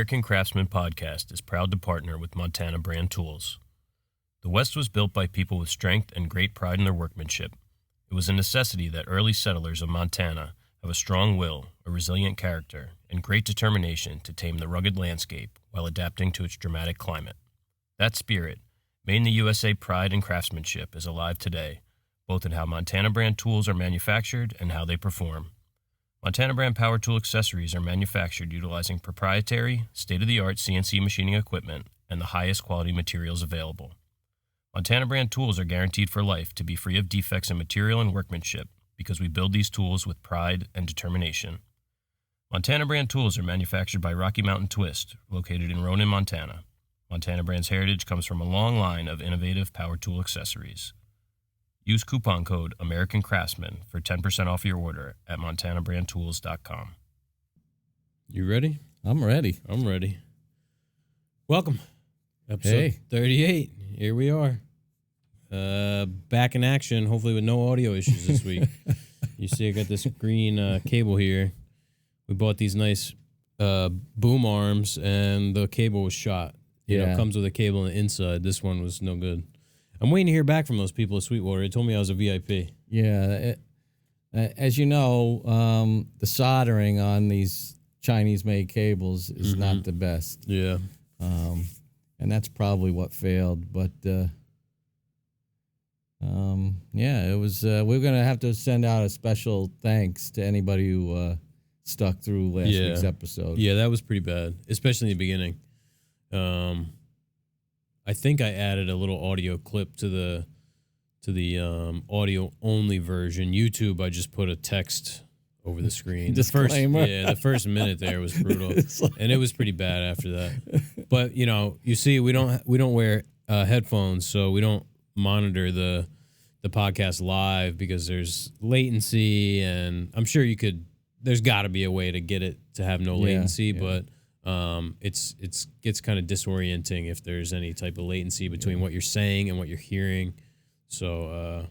American Craftsman Podcast is proud to partner with Montana Brand Tools. The West was built by people with strength and great pride in their workmanship. It was a necessity that early settlers of Montana have a strong will, a resilient character, and great determination to tame the rugged landscape while adapting to its dramatic climate. That spirit, made in the USA pride and craftsmanship, is alive today, both in how Montana Brand tools are manufactured and how they perform. Montana Brand power tool accessories are manufactured utilizing proprietary, state-of-the-art CNC machining equipment and the highest quality materials available. Montana Brand tools are guaranteed for life to be free of defects in material and workmanship because we build these tools with pride and determination. Montana Brand tools are manufactured by Rocky Mountain Twist, located in Ronan, Montana. Montana Brand's heritage comes from a long line of innovative power tool accessories. Use coupon code American Craftsman for 10% off your order at montanabrandtools.com. You ready? I'm ready. I'm ready. Welcome. Episode 38. Here we are. Back in action, hopefully with no audio issues this week. You see I got this green cable here. We bought these nice boom arms, and the cable was shot. It comes with a cable on the inside. This one was no good. I'm waiting to hear back from those people at Sweetwater. They told me I was a VIP. Yeah. As you know, the soldering on these Chinese-made cables is not the best. Yeah. And that's probably what failed. But, it was. We're going to have to send out a special thanks to anybody who stuck through last week's episode. Yeah, that was pretty bad, especially in the beginning. I think I added a little audio clip to the audio only version. YouTube, I just put a text over the screen. Disclaimer. The first minute there was brutal, and it was pretty bad after that. But you see, we don't wear headphones, so we don't monitor the podcast live because there's latency, and I'm sure there's got to be a way to get it to have no latency, but. It gets kind of disorienting if there's any type of latency between what you're saying and what you're hearing. So,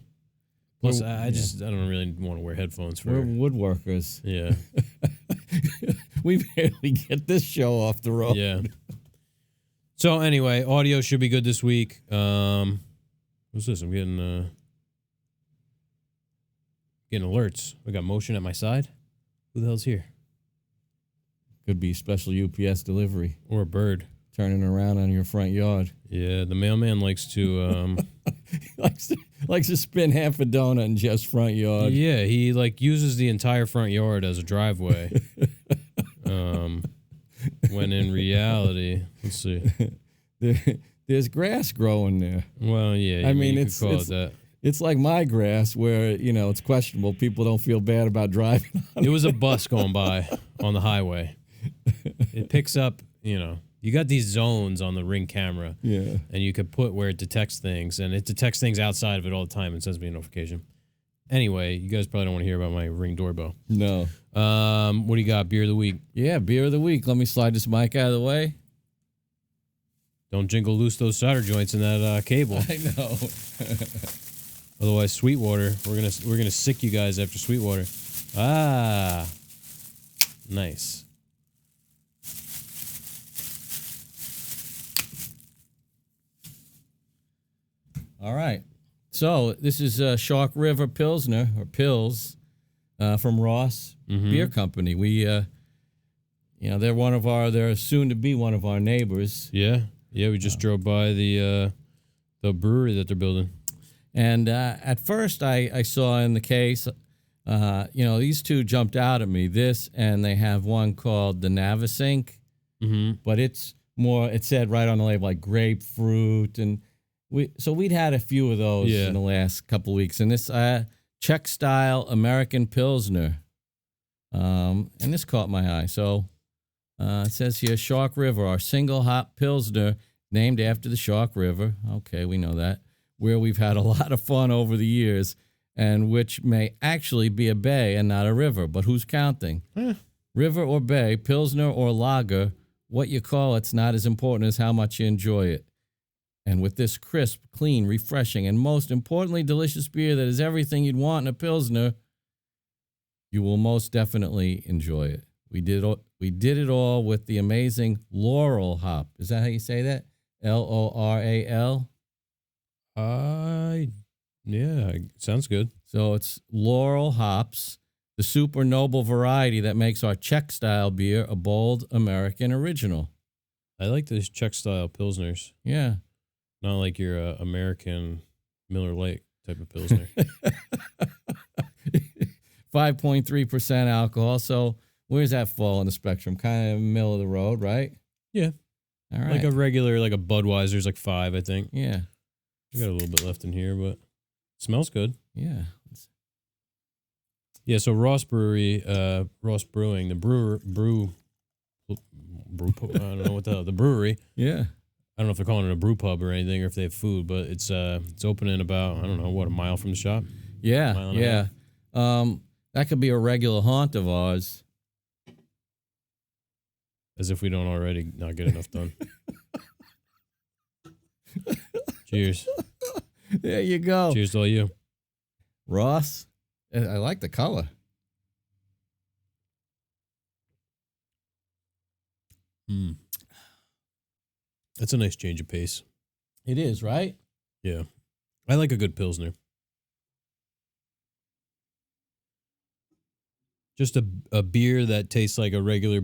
plus I don't really want to wear headphones We're woodworkers. Yeah. We barely get this show off the road. Yeah. So anyway, audio should be good this week. What's this? I'm getting alerts. I got motion at my side. Who the hell's here? Could be special UPS delivery. Or a bird. Turning around on your front yard. Yeah, the mailman likes to... likes to spin half a donut in Jeff's front yard. Yeah, he uses the entire front yard as a driveway. When in reality... Let's see. There's grass growing there. Well, yeah. I mean, you could call it that. It's like my grass where, it's questionable. People don't feel bad about driving on it. It was a bus going by on the highway. It picks up, you got these zones on the Ring camera. Yeah. And you could put where it detects things, and it detects things outside of it all the time and sends me a notification. Anyway, you guys probably don't want to hear about my Ring doorbell. No. What do you got? Beer of the week? Yeah, beer of the week. Let me slide this mic out of the way. Don't jingle loose those solder joints in that cable. I know. Otherwise, Sweetwater. We're gonna sick you guys after Sweetwater. Ah, nice. All right. So this is Shark River Pilsner or Pils from Ross Beer Company. We, they're soon to be one of our neighbors. Yeah. Yeah. We just drove by the brewery that they're building. And at first I saw in the case, these two jumped out at me. This, and they have one called the Navasink, but it's more, it said right on the label, like grapefruit. And we'd had a few of those in the last couple of weeks. And this Czech style American Pilsner, and this caught my eye. So it says here, Shark River, our single hop Pilsner named after the Shark River. Okay, we know that. Where we've had a lot of fun over the years, and which may actually be a bay and not a river, but who's counting? River or bay, Pilsner or lager, what you call it's not as important as how much you enjoy it. And with this crisp, clean, refreshing, and most importantly, delicious beer that is everything you'd want in a Pilsner, you will most definitely enjoy it. We did it all with the amazing Laurel hop. Is that how you say that? Loral? Yeah, sounds good. So it's Laurel hops, the super noble variety that makes our Czech style beer a bold American original. I like those Czech style pilsners. Yeah. Not like your American Miller Lite type of pilsner. 5.3% alcohol. So where does that fall on the spectrum? Kind of middle of the road, right? Yeah. All right. Like a regular, like a Budweiser's like 5, I think. Yeah. I got a little bit left in here, but it smells good. Yeah. Yeah, so Ross Brewing, the I don't know what the hell, the brewery. Yeah. I don't know if they're calling it a brew pub or anything or if they have food, but it's open in about, I don't know, what, a mile from the shop? Yeah. Yeah. That could be a regular haunt of ours. As if we don't already not get enough done. Cheers. There you go. Cheers to all you. Ross, I like the color. That's a nice change of pace. It is, right? Yeah. I like a good Pilsner. Just a beer that tastes like a regular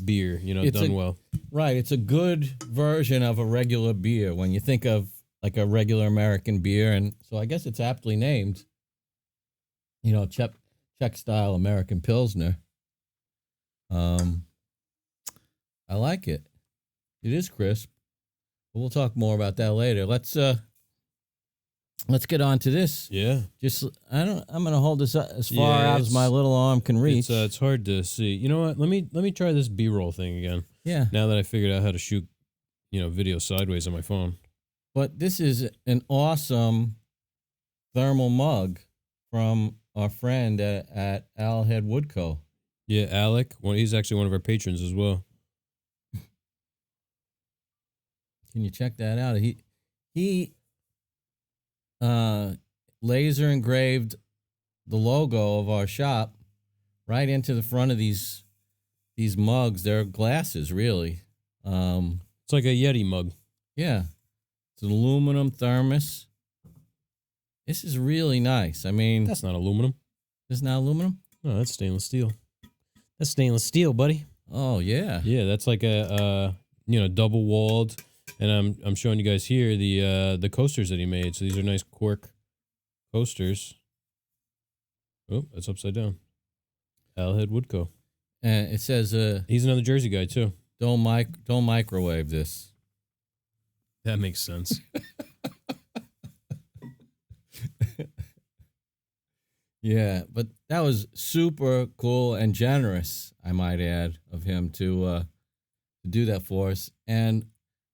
beer, done well. Right. It's a good version of a regular beer when you think of like a regular American beer. And so I guess it's aptly named, Czech style American Pilsner. I like it. It is crisp. But we'll talk more about that later. Let's get on to this. Yeah. I'm gonna hold this up as far out as my little arm can reach. It's hard to see. You know what? Let me try this B-roll thing again. Yeah. Now that I figured out how to shoot, video sideways on my phone. But this is an awesome thermal mug from our friend at Owlhead Wood Co. Yeah, Alec. He's actually one of our patrons as well. Can you check that out? He laser engraved the logo of our shop right into the front of these mugs. They're glasses, really. It's like a Yeti mug. Yeah. It's an aluminum thermos. This is really nice. I mean, that's not aluminum. It's not aluminum? No, that's stainless steel. That's stainless steel, buddy. Oh, yeah. Yeah, that's like a double walled. And I'm showing you guys here the coasters that he made. So these are nice cork coasters. Oh, that's upside down. Owlhead Wood Co. And it says he's another Jersey guy too. Don't microwave this. That makes sense. Yeah, but that was super cool and generous, I might add, of him to do that for us. And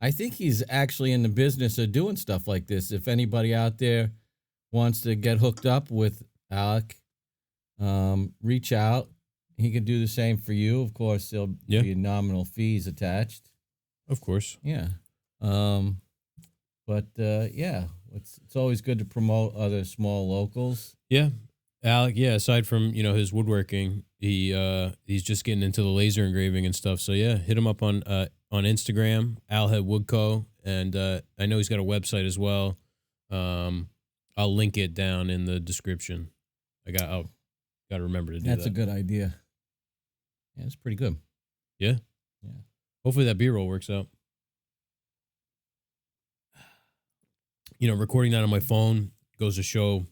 I think he's actually in the business of doing stuff like this. If anybody out there wants to get hooked up with Alec, reach out. He could do the same for you. Of course, there'll be nominal fees attached. Of course. Yeah. It's always good to promote other small locals. Yeah. Alec, aside from, his woodworking, he's just getting into the laser engraving and stuff. So yeah, hit him up on Instagram, Owlhead Wood Co. And I know he's got a website as well. I'll link it down in the description. I'll got to remember to do that. That's a good idea. Yeah, it's pretty good. Yeah. Yeah. Hopefully that B-roll works out. Recording that on my phone goes to show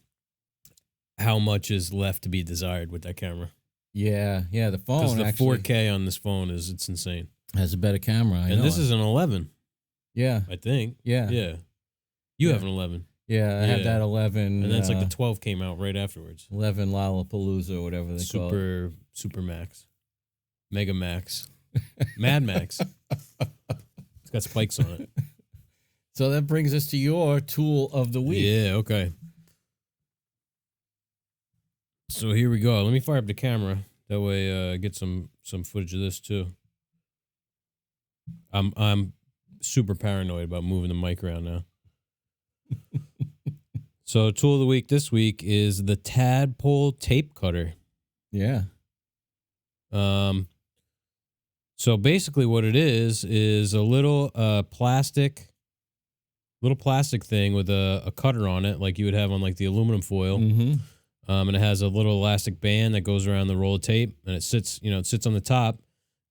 how much is left to be desired with that camera. Yeah, the phone. Because the actually 4K on this phone it's insane. Has a better camera. I know this is an 11. Yeah, I think. Yeah. You have an 11. Yeah, I have that 11. And then it's like the 12 came out right afterwards. 11 Lollapalooza or whatever they call it. Super Max. Mega Max. Mad Max. It's got spikes on it. So that brings us to your tool of the week. Yeah, okay. So here we go. Let me fire up the camera. That way I get some footage of this too. I'm super paranoid about moving the mic around now. So tool of the week this week is the Tadpole Tape Cutter. Yeah. So basically what it is a little plastic thing with a cutter on it, like you would have on like the aluminum foil. Mm-hmm. And it has a little elastic band that goes around the roll of tape, and it sits on the top.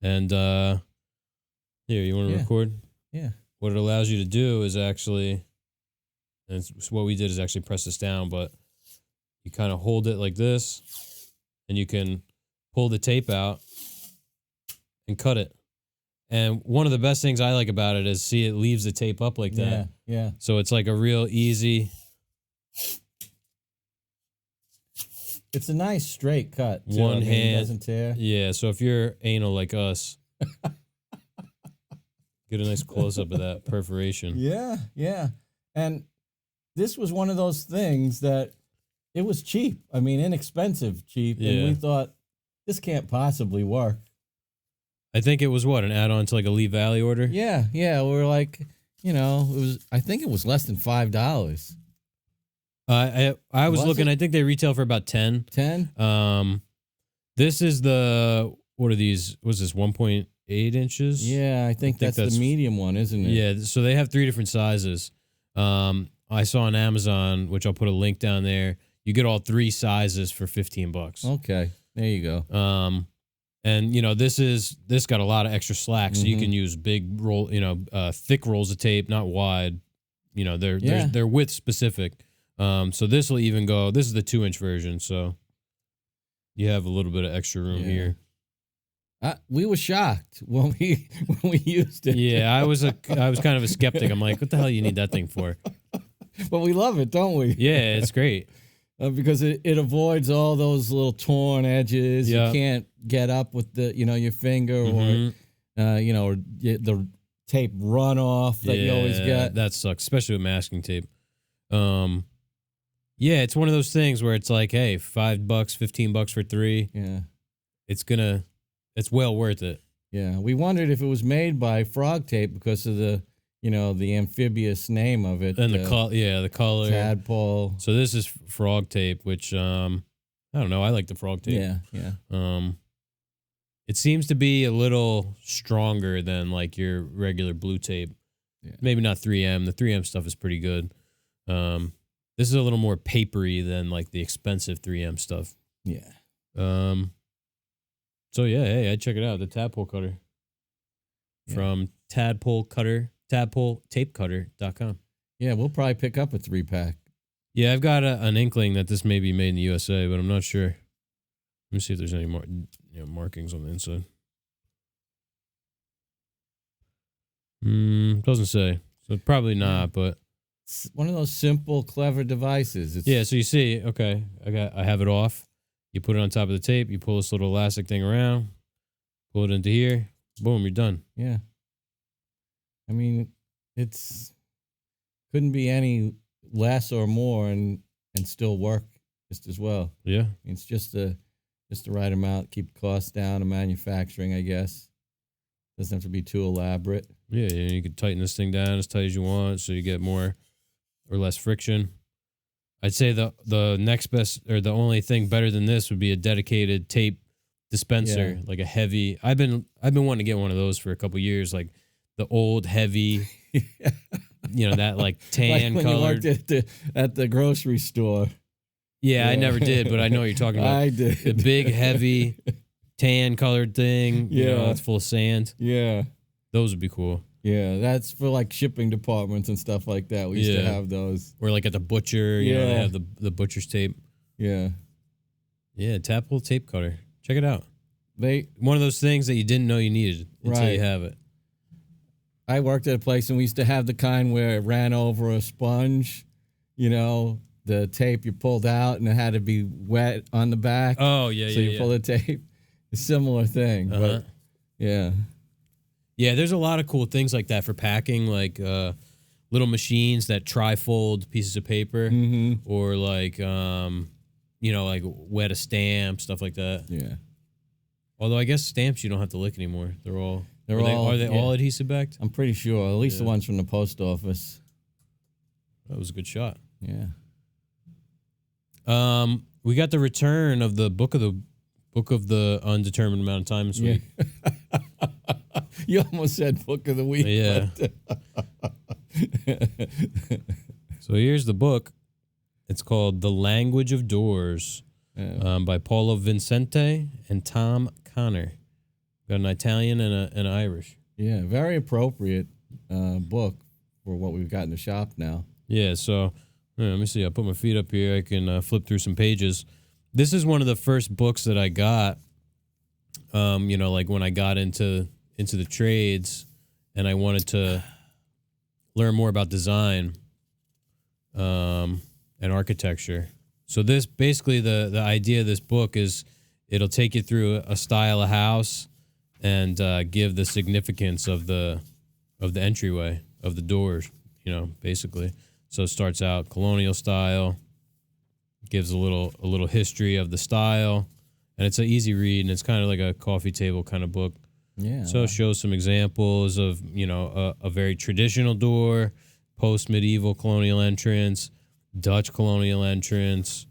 And here, you want to record? Yeah. What it allows you to do is actually, and what we did is actually press this down, but you kind of hold it like this, and you can pull the tape out and cut it. And one of the best things I like about it is, see, it leaves the tape up like that. Yeah. So it's like a real easy. It's a nice straight cut. Too. One hand doesn't tear. Yeah. So if you're anal like us, get a nice close up of that perforation. Yeah. And this was one of those things that it was cheap. I mean, inexpensive, cheap. Yeah. And we thought, this can't possibly work. I think it was an add-on to like a Lee Valley order? Yeah. We were like, I think it was less than $5. I was looking, I think they retail for about 10. 10? This is what are these? Was this 1.8 inches? Yeah, I think that's the medium one, isn't it? Yeah, so they have 3 different sizes. I saw on Amazon, which I'll put a link down there. You get all 3 sizes for $15. Okay, there you go. And this got a lot of extra slack, so you can use big roll, thick rolls of tape, not wide. They're width specific. So this will even go. This is the 2-inch version, so you have a little bit of extra room here. We were shocked when we used it. Yeah, I was kind of a skeptic. I'm like, what the hell you need that thing for? But we love it, don't we? Yeah, it's great. Because it avoids all those little torn edges. Yep. You can't get up with your finger or the tape runoff that you always get. That sucks, especially with masking tape. Yeah, it's one of those things where it's like, hey, $5, $15 for 3. Yeah. It's well worth it. Yeah. We wondered if it was made by Frog Tape because of the amphibious name of it. And the color. Tadpole. So this is Frog Tape, which, I don't know. I like the Frog Tape. Yeah. It seems to be a little stronger than like your regular blue tape. Yeah. Maybe not 3M. The 3M stuff is pretty good. This is a little more papery than like the expensive 3M stuff. Yeah. So yeah, hey, I'd check it out. The tadpole cutter from tadpoletapecutter.com. Yeah, we'll probably pick up a 3-pack. Yeah, I've got an inkling that this may be made in the USA, but I'm not sure. Let me see if there's any more markings on the inside. Doesn't say. So probably not, but it's one of those simple, clever devices. So you see, okay, I have it off. You put it on top of the tape, you pull this little elastic thing around, pull it into here, boom, you're done. Yeah. I mean, couldn't be any less or more and still work just as well. Yeah. It's just the right amount, keep the costs down of manufacturing, I guess. Doesn't have to be too elaborate. Yeah, you can tighten this thing down as tight as you want so you get more or less friction. I'd say the next best, or the only thing better than this would be a dedicated tape dispenser, like a heavy. I've been wanting to get one of those for a couple years, like the old heavy, that like tan like when colored. You worked at the grocery store. Yeah, I never did, but I know what you're talking about. I did. The big, heavy, tan colored thing. It's full of sand. Yeah. Those would be cool. Yeah, that's for like shipping departments and stuff like that. We used to have those. Or like at the butcher, they have the butcher's tape. Yeah. Yeah, tadpole tape cutter. Check it out. One of those things that you didn't know you needed until you have it. I worked at a place and we used to have the kind where it ran over a sponge, the tape you pulled out and it had to be wet on the back. Oh, yeah, So you pull the tape. A similar thing. But yeah. Yeah, there's a lot of cool things like that for packing, like little machines that tri-fold pieces of paper, or like like wet a stamp, stuff like that. Yeah. Although I guess stamps you don't have to lick anymore. Are they all all adhesive backed? I'm pretty sure. At least the ones from the post office. That was a good shot. Yeah. We got the return of the book of the undetermined amount of time this week. You almost said book of the week. Yeah. So here's the book. It's called The Language of Doors by Paolo Vincente and Tom Connor. Got an Italian and an Irish. Yeah, very appropriate book for what we've got in the shop now. Yeah, so let me see. I'll put my feet up here. I can flip through some pages. This is one of the first books that I got, like when I got into the trades and I wanted to learn more about design and architecture. So this basically the idea of this book is it'll take you through a style of house and give the significance of the entryway of the doors, basically. So it starts out colonial style, gives a little history of the style, and it's an easy read, and it's kind of like a coffee table kind of book. Yeah. So it shows some examples of, a very traditional door, post-medieval colonial entrance, Dutch colonial entrance,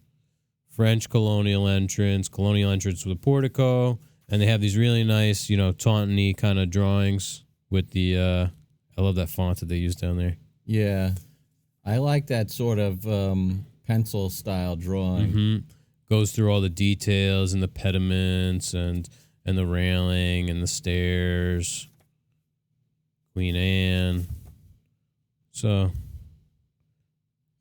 French colonial entrance with a portico, and they have these really nice, Taunton-y kind of drawings with the, I love that font that they use down there. Yeah. I like that sort of pencil style drawing. Mm-hmm. Goes through all the details and the pediments and the railing and the stairs. Queen Anne. So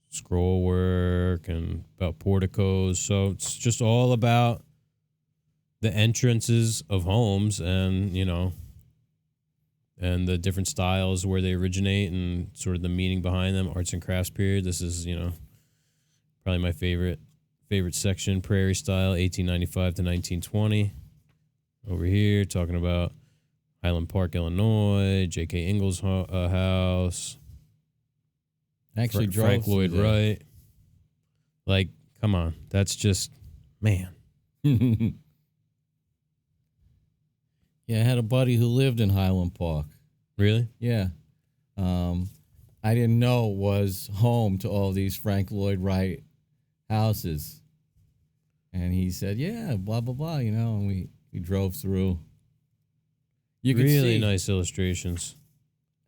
scroll work and about porticos. So it's just all about the entrances of homes and, and the different styles where they originate and sort of the meaning behind them. Arts and crafts period. This is, probably my favorite section. Prairie style, 1895 to 1920. Over here, talking about Highland Park, Illinois, J.K. Ingalls house. Actually, Frank Lloyd Wright. Like, come on, that's just, man. Yeah, I had a buddy who lived in Highland Park. Really? Yeah. I didn't know it was home to all these Frank Lloyd Wright houses. And he said, yeah, blah, blah, blah, and we drove through. You could really see nice illustrations.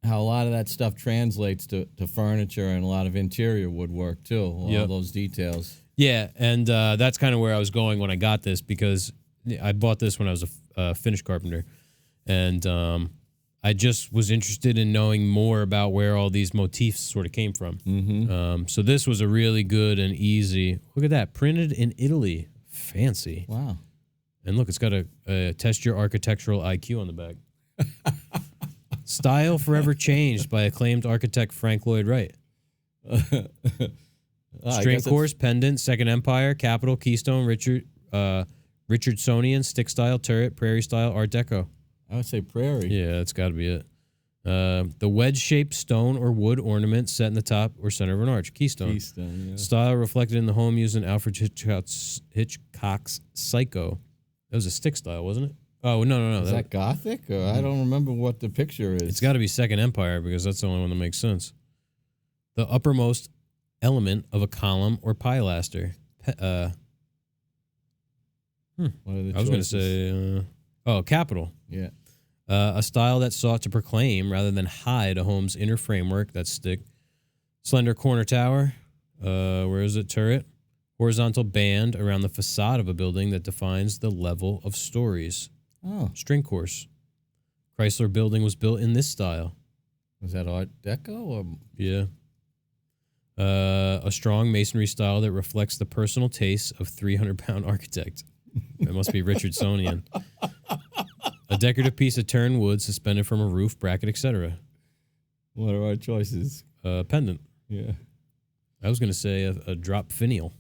how a lot of that stuff translates to furniture and a lot of interior woodwork, too. All those details. Yeah, and that's kind of where I was going when I got this, because I bought this when I was a finish carpenter. And I just was interested in knowing more about where all these motifs sort of came from. Mm-hmm. So this was a really good and easy. Look at that. Printed in Italy. Fancy. Wow. And look, it's got a test your architectural IQ on the back. Style forever changed by acclaimed architect Frank Lloyd Wright. String course, pendant, Second Empire, Capitol, Keystone, Richardsonian, stick style, turret, prairie style, Art Deco. I would say prairie. Yeah, that's got to be it. The wedge-shaped stone or wood ornament set in the top or center of an arch. Keystone. Yeah. Style reflected in the home used in Alfred Hitchcock's Psycho. That was a stick style, wasn't it? Oh, no. Is that Gothic? Or I don't remember what the picture is. It's got to be Second Empire because that's the only one that makes sense. The uppermost element of a column or pilaster. What are the I was going to say, Capitol. Yeah. A style that sought to proclaim rather than hide a home's inner framework. That's stick. Slender corner tower. Where is it? Turret. Horizontal band around the facade of a building that defines the level of stories. Oh. String course. Chrysler building was built in this style. Was that Art Deco? Or? Yeah. A strong masonry style that reflects the personal tastes of 300-pound architect. It must be Richardsonian. A decorative piece of turned wood suspended from a roof, bracket, etc. What are our choices? Pendant. Yeah. I was going to say a drop finial.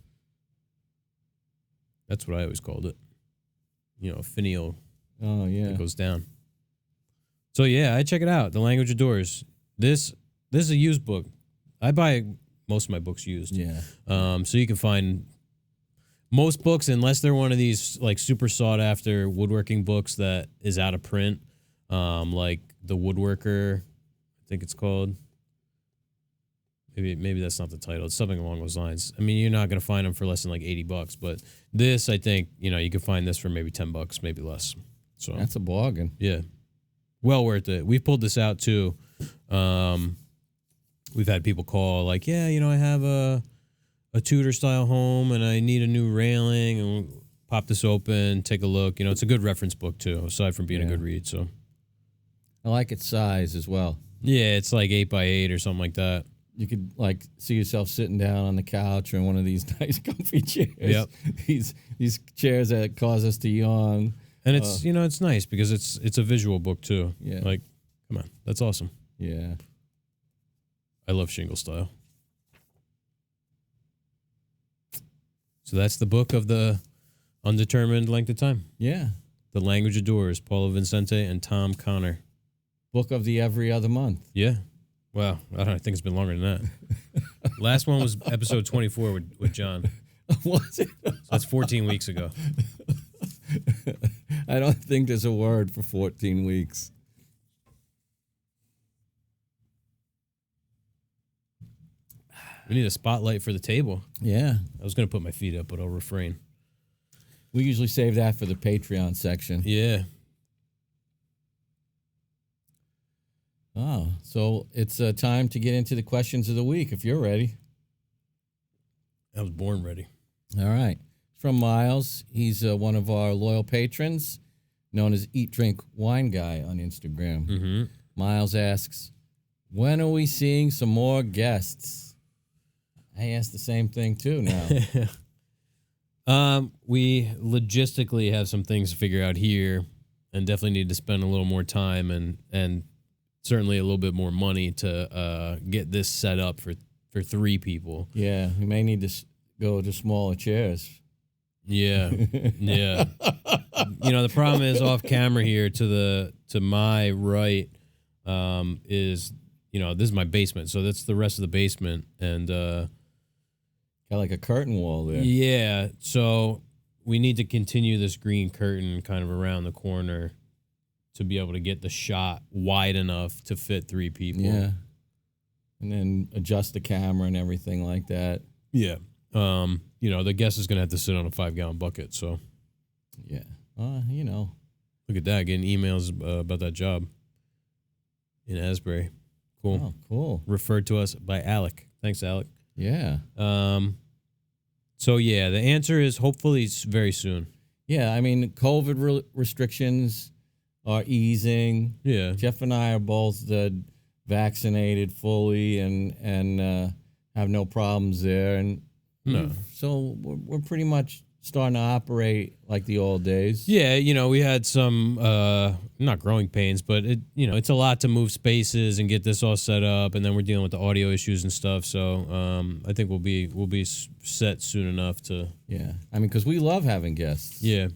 That's what I always called it. A finial. Oh, yeah. That goes down. So, yeah, I check it out. The Language of Doors. This is a used book. I buy most of my books used. Yeah. So you can find most books, unless they're one of these like super sought after woodworking books that is out of print, like The Woodworker, I think it's called. Maybe that's not the title. It's something along those lines. I mean, you're not going to find them for less than like $80, but this, I think, you can find this for maybe $10, maybe less. So that's a bargain. Yeah. Well worth it. We've pulled this out too. We've had people call like, yeah, I have a Tudor style home and I need a new railing, and we'll pop this open, take a look. It's a good reference book too, aside from being a good read. So I like its size as well. Yeah, it's like 8x8 or something like that. You could like see yourself sitting down on the couch or in one of these nice comfy chairs. Yep. These chairs that cause us to yawn. And it's it's nice because it's a visual book too. Yeah. Like, come on, that's awesome. Yeah. I love shingle style. So that's the book of the undetermined length of time. Yeah. The Language of Doors, Paolo Vincente and Tom Connor. Book of the every other month. Yeah. Wow. I think it's been longer than that. Last one was episode 24 with John. Was it? So that's 14 weeks ago. I don't think there's a word for 14 weeks. We need a spotlight for the table. Yeah. I was going to put my feet up, but I'll refrain. We usually save that for the Patreon section. Yeah. Oh, so it's time to get into the questions of the week, if you're ready. I was born ready. All right. It's from Miles. He's one of our loyal patrons, known as Eat, Drink, Wine Guy on Instagram. Mm-hmm. Miles asks, when are we seeing some more guests? I asked the same thing, too, now. We logistically have some things to figure out here and definitely need to spend a little more time and certainly a little bit more money to get this set up for 3 people. Yeah, we may need to go to smaller chairs. Yeah, yeah. The problem is off camera here to my right is, this is my basement. So that's the rest of the basement. And got like a curtain wall there. Yeah, so we need to continue this green curtain kind of around the corner to be able to get the shot wide enough to fit 3 people. Yeah. And then adjust the camera and everything like that. Yeah. The guest is going to have to sit on a 5-gallon bucket, so. Yeah. Look at that, getting emails about that job in Asbury. Cool. Oh, cool. Referred to us by Alec. Thanks, Alec. Yeah. So, yeah, the answer is hopefully very soon. Yeah, I mean, COVID restrictions are easing. Yeah. Jeff and I are both vaccinated fully and have no problems there. And No. So we're pretty much starting to operate like the old days. Yeah, we had some not growing pains, but it's a lot to move spaces and get this all set up, and then we're dealing with the audio issues and stuff. So I think we'll be set soon enough to. Yeah, I mean, because we love having guests. Yeah,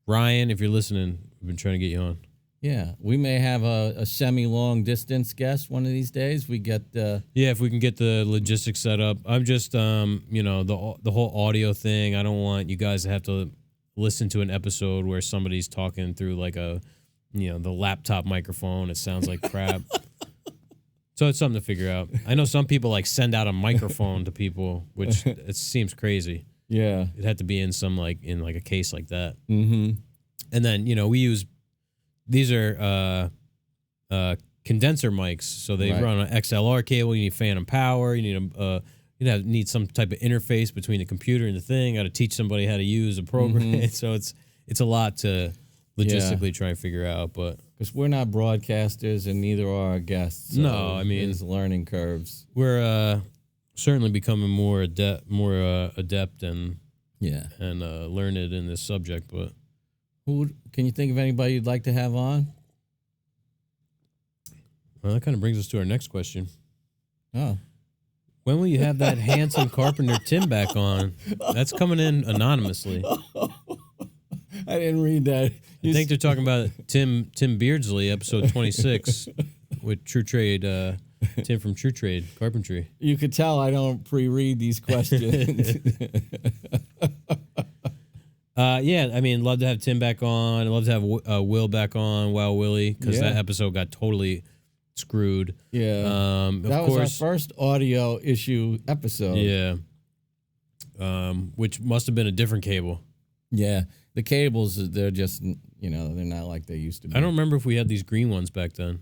Ryan, if you're listening, we've been trying to get you on. Yeah, we may have a semi-long distance guest one of these days. We get yeah, if we can get the logistics set up. I'm just the whole audio thing. I don't want you guys to have to listen to an episode where somebody's talking through like the laptop microphone. It sounds like crap. So it's something to figure out. I know some people like send out a microphone to people, which it seems crazy. Yeah, it had to be in a case like that. Mm-hmm. And then we use. These are condenser mics, so they run on an XLR cable. You need phantom power. You need need some type of interface between the computer and the thing. Got to teach somebody how to use a program. Mm-hmm. So it's a lot to logistically try and figure out. But because we're not broadcasters and neither are our guests. So no, I mean there's learning curves. We're certainly becoming more adept and learned in this subject, but. Can you think of anybody you'd like to have on? Well, that kind of brings us to our next question. Oh. When will you have that handsome carpenter Tim back on? That's coming in anonymously. I didn't read that. I think they're talking about Tim Beardsley, episode 26, with True Trade, Tim from True Trade Carpentry. You could tell I don't pre-read these questions. Yeah, I mean, love to have Tim back on. I'd love to have Will back on, Wow Willie, because that episode got totally screwed. Yeah. That was our first audio issue episode. Yeah. Which must have been a different cable. Yeah, the cables, they're just, they're not like they used to be. I don't remember if we had these green ones back then.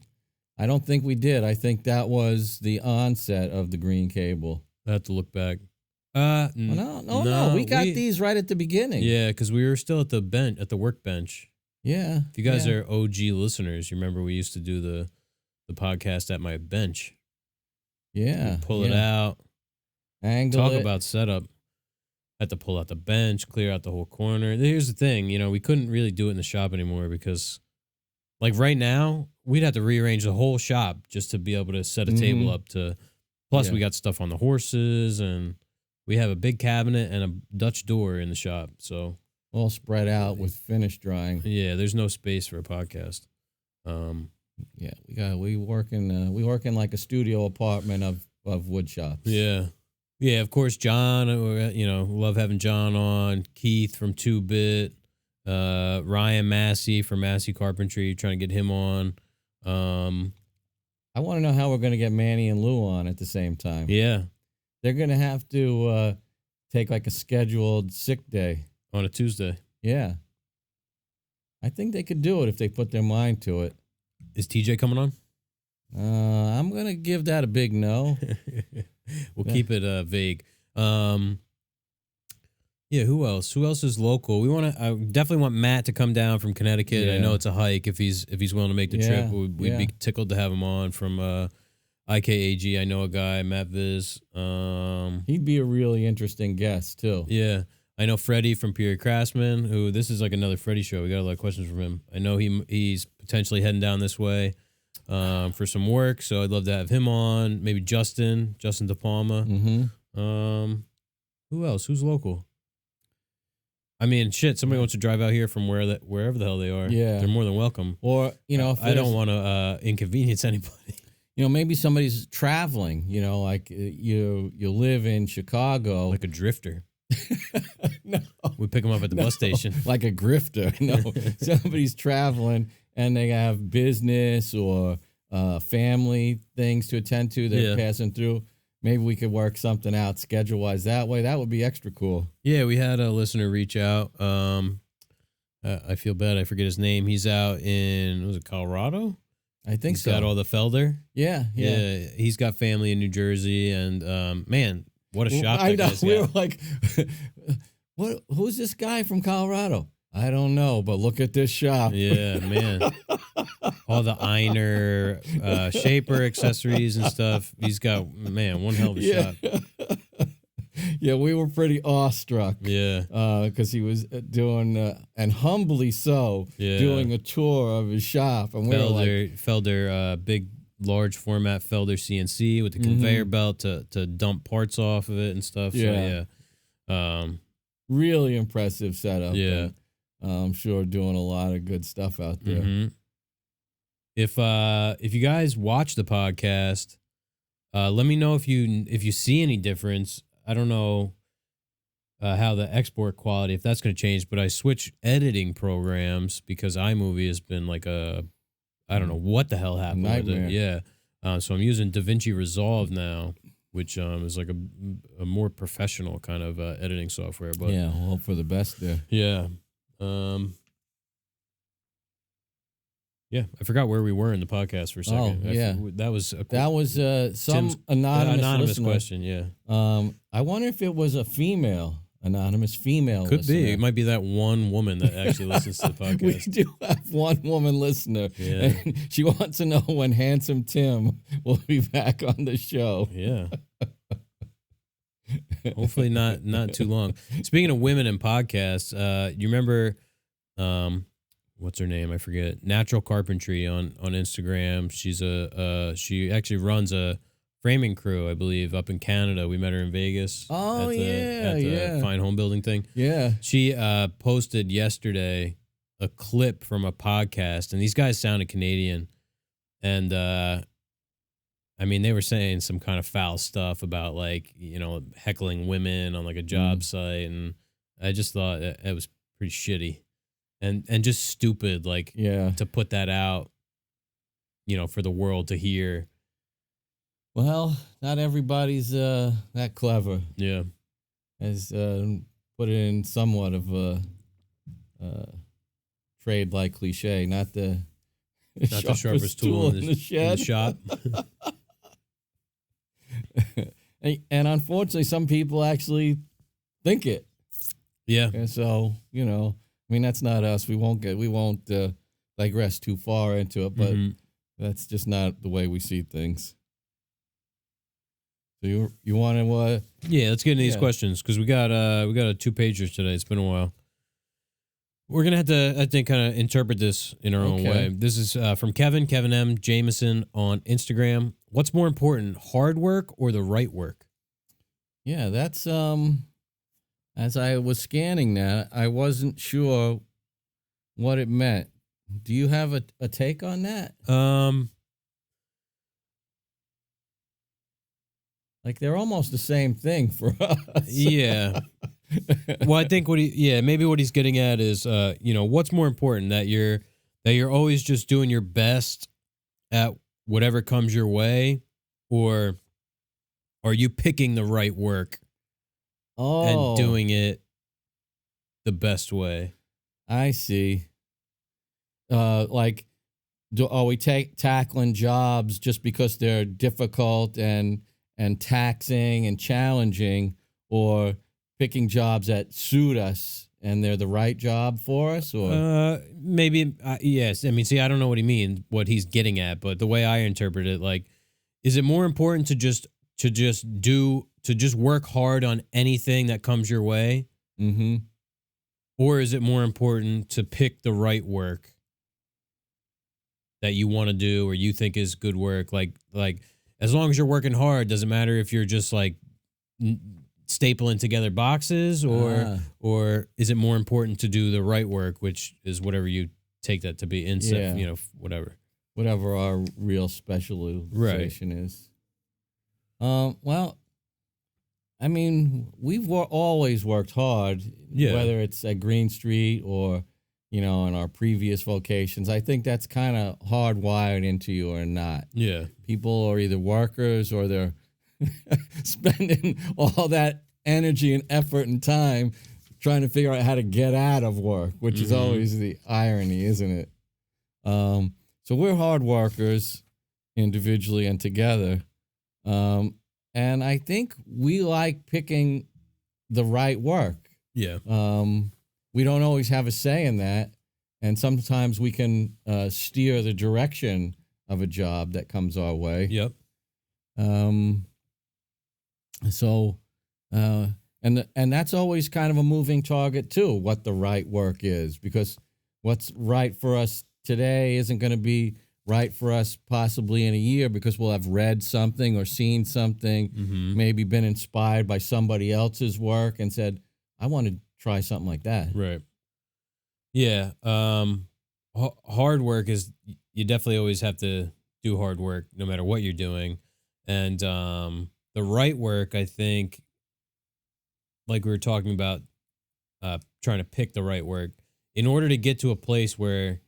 I don't think we did. I think that was the onset of the green cable. I have to look back. No. We got these right at the beginning. Yeah, because we were still at the workbench. Yeah. If you guys are OG listeners, you remember we used to do the podcast at my bench. Yeah. We'd pull it out. Talk about setup. Had to pull out the bench, clear out the whole corner. Here's the thing, we couldn't really do it in the shop anymore because, like right now, we'd have to rearrange the whole shop just to be able to set a table up to. Plus, we got stuff on the horses, and we have a big cabinet and a Dutch door in the shop. So all spread out with finish drying. Yeah, there's no space for a podcast. We work in like a studio apartment of wood shops. Yeah. Yeah, of course, John, love having John on. Keith from 2-Bit. Ryan Massey from Massey Carpentry, trying to get him on. I want to know how we're going to get Manny and Lou on at the same time. Yeah. They're going to have to take like a scheduled sick day. On a Tuesday. Yeah. I think they could do it if they put their mind to it. Is TJ coming on? I'm going to give that a big no. We'll keep it vague. Yeah, who else? Who else is local? I definitely want Matt to come down from Connecticut. Yeah. I know it's a hike if he's willing to make the trip. We'd be tickled to have him on from IKAG. I know a guy, Matt Viz. He'd be a really interesting guest too. Yeah. I know Freddie from American Craftsman, who this is like another Freddie show. We got a lot of questions from him. I know he's potentially heading down this way for some work, so I'd love to have him on. Maybe Justin De Palma. Mm-hmm. Who else? Who's local? I mean, somebody wants to drive out here from wherever the hell they are. Yeah. They're more than welcome. Or, if I don't want to inconvenience anybody. Maybe somebody's traveling, like you live in Chicago. Like a drifter. No. We pick them up at the bus station. Like a grifter. No. Somebody's traveling and they have business or family things to attend to. They're passing through. Maybe we could work something out schedule-wise that way. That would be extra cool. Yeah, we had a listener reach out. I feel bad. I forget his name. He's out in, was it Colorado? I think He's got all the Felder. Yeah. He's got family in New Jersey. And, man, what a shop I know. Guy's We got. were like, who's this guy from Colorado? I don't know, but look at this shop. Yeah, man. All the Einer, shaper accessories and stuff. He's got, man, one hell of a shop. Yeah, we were pretty awestruck. Yeah. Because he was doing, and humbly so, doing a tour of his shop. And we were like, Felder, big, large format Felder CNC with the conveyor belt to dump parts off of it and stuff. Yeah. So, really impressive setup. Yeah. And, I'm sure doing a lot of good stuff out there. Mm-hmm. If you guys watch the podcast, let me know if you see any difference. I don't know how the export quality, if that's going to change, but I switch editing programs because iMovie has been like I don't know what the hell happened with it. Yeah. So I'm using DaVinci Resolve now, which is like a more professional kind of editing software. But yeah, we'll hope for the best there. Yeah. I forgot where we were in the podcast for a second. That was some anonymous listener. Question. Yeah. I wonder if it was a anonymous female. Could listener. be. It might be that one woman that actually listens to the podcast. We do have one woman listener. Yeah. And she wants to know when Handsome Tim will be back on the show. Yeah. Hopefully not too long. Speaking of women in podcasts, you remember, what's her name? I forget. Natural Carpentry on Instagram. She actually runs a framing crew, I believe, up in Canada. We met her in Vegas. Oh, at the fine home building thing. Yeah. She posted yesterday a clip from a podcast, and these guys sounded Canadian, and I mean, they were saying some kind of foul stuff about heckling women on like a job site, and I just thought it was pretty shitty, and just stupid, to put that out, for the world to hear. Well, not everybody's that clever. Yeah, has put it in somewhat of a trade like cliche, not the sharpest tool in the shed. In the shop. And unfortunately, some people actually think it. Yeah. And so, I mean, that's not us. We won't digress too far into it, but that's just not the way we see things. So you want to? Yeah, let's get into these questions because we got a 2-pager today. It's been a while. We're gonna have to, I think, kind of interpret this in our own way. This is from Kevin M. Jameson on Instagram. What's more important, hard work or the right work? Yeah, that's as I was scanning that, I wasn't sure what it meant. Do you have a take on that? Like they're almost the same thing for us. Yeah. Well, I think maybe what he's getting at is, what's more important, that you're always just doing your best at whatever comes your way, or are you picking the right work and doing it the best way? I see. Are we tackling jobs just because they're difficult and taxing and challenging, or picking jobs that suit us and they're the right job for us? Or maybe yes. I mean, see, I don't know what he means, what he's getting at, but the way I interpret it, like, is it more important to just work hard on anything that comes your way, or is it more important to pick the right work that you want to do or you think is good work? Like as long as you're working hard, doesn't matter if you're just like stapling together boxes, or is it more important to do the right work, which is whatever you take that to be, whatever our real specialization is. Well, I mean, we've always worked hard, whether it's at Greene Street or, in our previous vocations. I think that's kind of hardwired into you or not. Yeah. People are either workers or they're spending all that energy and effort and time trying to figure out how to get out of work, which is always the irony, isn't it? So we're hard workers individually and together. And I think we like picking the right work. Yeah. We don't always have a say in that. And sometimes we can steer the direction of a job that comes our way. Yep. And that's always kind of a moving target too, what the right work is, because what's right for us today isn't going to be right for us possibly in a year, because we'll have read something or seen something, maybe been inspired by somebody else's work and said, I want to try something like that. Right. Yeah. Hard work is, you definitely always have to do hard work no matter what you're doing. And the right work, I think, like we were talking about, trying to pick the right work, in order to get to a place where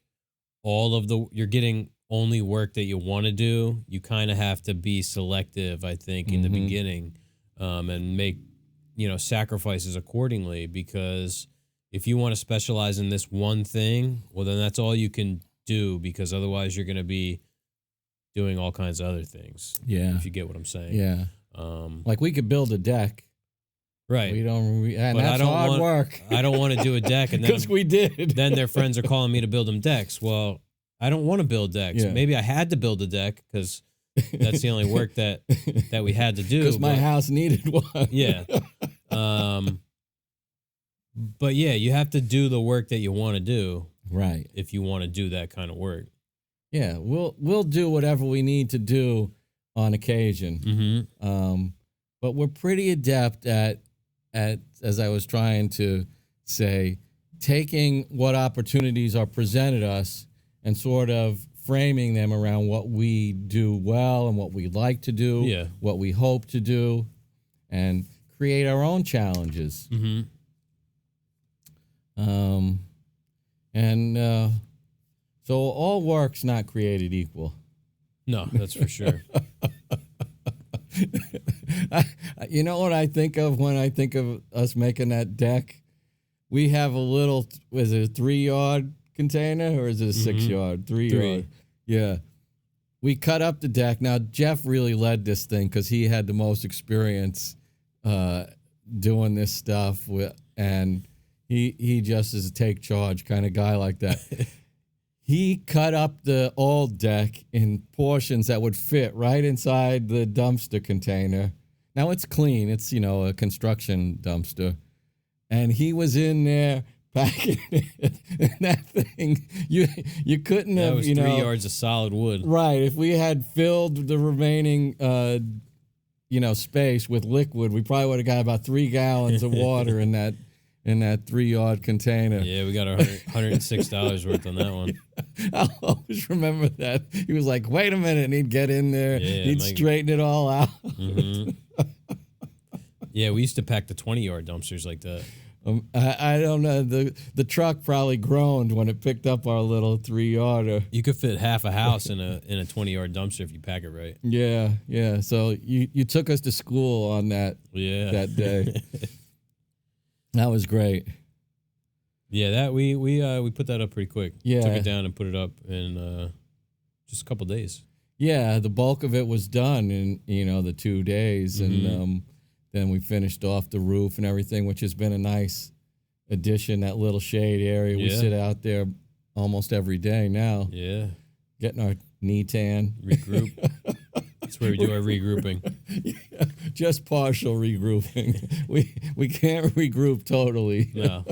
you're getting only work that you want to do, you kind of have to be selective, I think, in the beginning, and make, sacrifices accordingly, because if you want to specialize in this one thing, well, then that's all you can do, because otherwise you're going to be doing all kinds of other things. Yeah. If you get what I'm saying. Yeah. Like we could build a deck. Right. And that's hard work. I don't want to do a deck. And because we did. Then their friends are calling me to build them decks. Well, I don't want to build decks. Yeah. Maybe I had to build a deck because that's the only work that we had to do. Because my house needed one. Yeah. But yeah, you have to do the work that you want to do. Right. If you want to do that kind of work. Yeah. We'll do whatever we need to do on occasion. But we're pretty adept at, as I was trying to say, taking what opportunities are presented us and sort of framing them around what we do well and what we like to do, what we hope to do, and create our own challenges. So all work's not created equal. No, that's for sure. You know what I think of when I think of us making that deck? we have a little, was it a 3-yard container or is it a 6-yard? 3-yard. Yeah. We cut up the deck. Now, Jeff really led this thing because he had the most experience doing this stuff, and he just is a take charge kind of guy like that. He cut up the old deck in portions that would fit right inside the dumpster container. Now, it's clean. It's, a construction dumpster. And he was in there packing it. And that thing, you couldn't have, That was 3 yards of solid wood. Right. If we had filled the remaining, space with liquid, we probably would have got about 3 gallons of water in that 3-yard container. Yeah, we got $106 worth on that one. I'll always remember that. He was like, wait a minute, and he'd get in there. Yeah, he'd straighten it all out. Mm-hmm. Yeah, we used to pack the 20-yard dumpsters like that. I don't know. The truck probably groaned when it picked up our little 3-yarder. You could fit half a house in a 20-yard dumpster if you pack it right. Yeah. So you took us to school on that that day. That was great. Yeah, that we put that up pretty quick. Yeah. Took it down and put it up in just a couple days. Yeah, the bulk of it was done in the 2 days, and then we finished off the roof and everything, which has been a nice addition. That little shade area, we sit out there almost every day now. Yeah, getting our knee tan. Regroup. That's where we do our regrouping. Yeah, just partial regrouping. We can't regroup totally. No.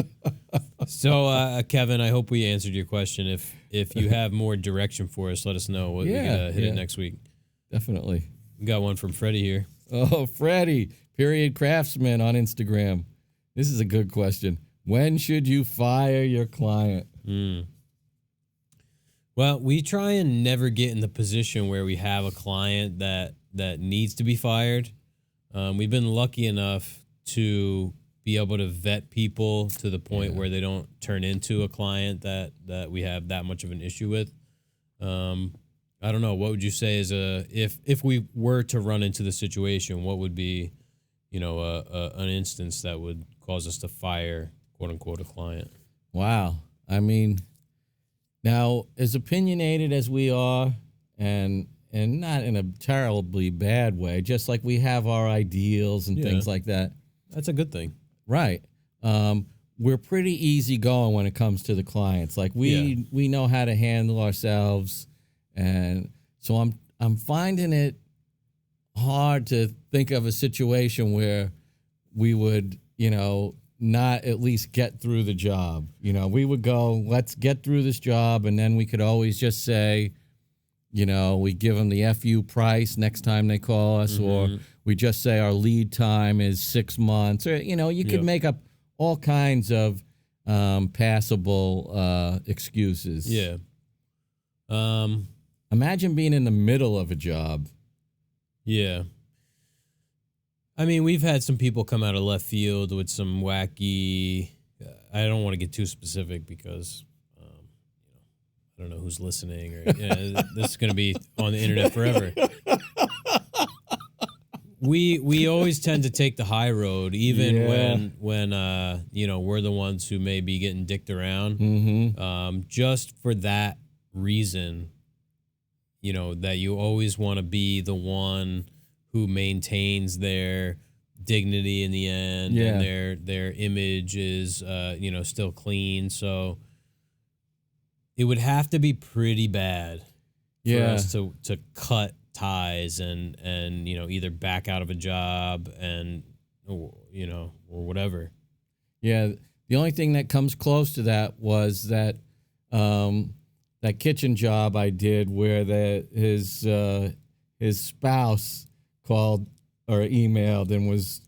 So, Kevin, I hope we answered your question. If you have more direction for us, let us know. We can hit it next week. Definitely. We got one from Freddie here. Oh, Freddie, _craftsman on Instagram. This is a good question. When should you fire your client? Well, we try and never get in the position where we have a client that needs to be fired. We've been lucky enough to be able to vet people to the point where they don't turn into a client that we have that much of an issue with. I don't know. What would you say is if we were to run into the situation, what would be, an instance that would cause us to fire, quote unquote, a client? Wow. I mean, now as opinionated as we are, and not in a terribly bad way, just like we have our ideals and things like that. That's a good thing. Right. We're pretty easygoing when it comes to the clients. Like we know how to handle ourselves. And so I'm finding it hard to think of a situation where we would, not at least get through the job. We would go, let's get through this job, and then we could always just say, we give them the FU price next time they call us, or we just say our lead time is 6 months, or, you could make up all kinds of passable excuses. Yeah. Imagine being in the middle of a job. Yeah. I mean, we've had some people come out of left field with some wacky. I don't want to get too specific because I don't know who's listening, or this is going to be on the internet forever. We always tend to take the high road, even when we're the ones who may be getting dicked around. Just for that reason, that you always want to be the one who maintains their dignity in the end, and their image is still clean. So it would have to be pretty bad for us to cut ties and either back out of a job or whatever. Yeah, the only thing that comes close to that was that that kitchen job I did where his spouse called or emailed and was,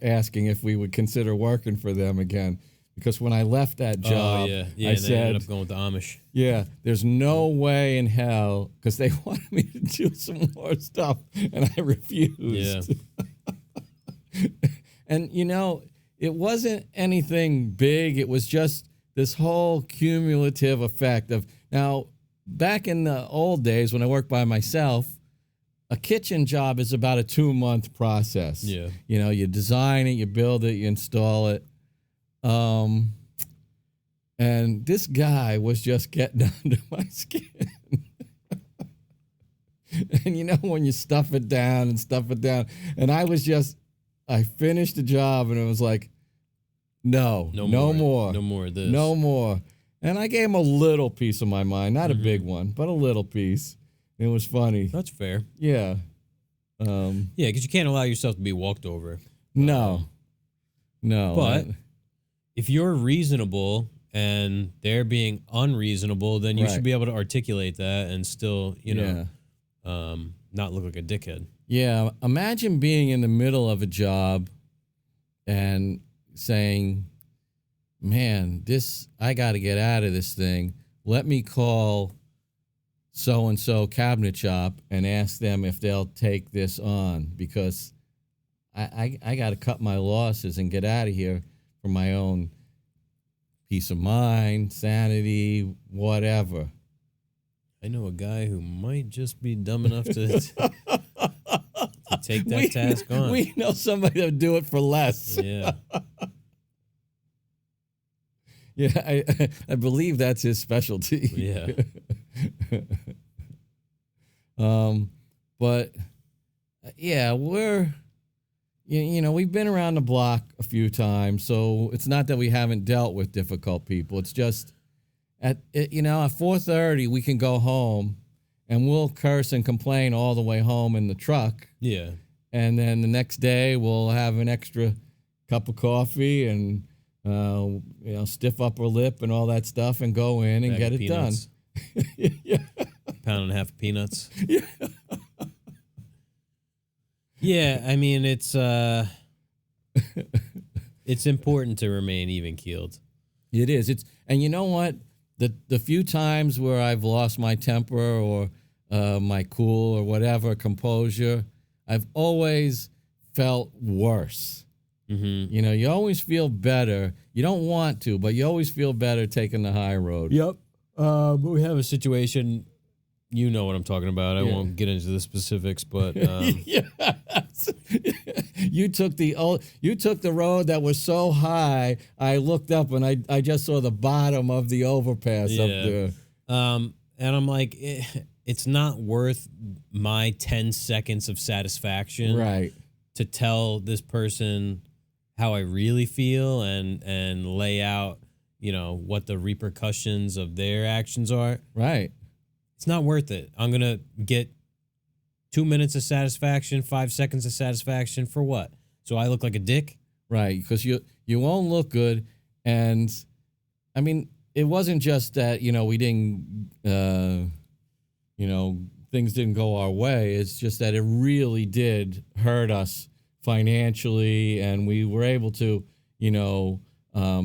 asking if we would consider working for them again. Because when I left that job, I said, ended up going with the Amish. Yeah, there's no way in hell, because they wanted me to do some more stuff, and I refused. Yeah. And, it wasn't anything big. It was just this whole cumulative effect of, now, back in the old days when I worked by myself, a kitchen job is about a 2-month process. Yeah. You design it, you build it, you install it. And this guy was just getting under my skin. And you know when you stuff it down, and I finished the job, and it was like, no more of this. No more. And I gave him a little piece of my mind, not a big one, but a little piece. It was funny. That's fair. Yeah. Yeah, because you can't allow yourself to be walked over. No. But if you're reasonable and they're being unreasonable, then you should be able to articulate that and still, not look like a dickhead. Yeah. Imagine being in the middle of a job and saying, man, I got to get out of this thing. Let me call so-and-so cabinet shop and ask them if they'll take this on, because I got to cut my losses and get out of here for my own peace of mind, sanity, whatever. I know a guy who might just be dumb enough to take that task on. We know somebody that'll do it for less. Yeah. Yeah, I believe that's his specialty. Yeah. But yeah, we've been around the block a few times, so it's not that we haven't dealt with difficult people. It's just at 4:30 we can go home, and we'll curse and complain all the way home in the truck. Yeah. And then the next day we'll have an extra cup of coffee and stiff upper lip and all that stuff, and go in and get it done. Yeah. Pound and a half of peanuts. Yeah. Yeah, I mean it's important to remain even keeled. It is. And you know what? The few times where I've lost my temper or my cool or whatever, composure, I've always felt worse. Mm-hmm. You always feel better. You don't want to, but you always feel better taking the high road. Yep. We have a situation. You know what I'm talking about. I won't get into the specifics, but yes. You took the road that was so high. I looked up and I just saw the bottom of the overpass up there. And I'm like, it's not worth my 10 seconds of satisfaction, right, to tell this person how I really feel and lay out, what the repercussions of their actions are. Right. It's not worth it. I'm going to get 2 minutes of satisfaction, 5 seconds of satisfaction for what? So I look like a dick? Right, because you won't look good. And, I mean, it wasn't just that, we didn't, things didn't go our way. It's just that it really did hurt us financially, and we were able to,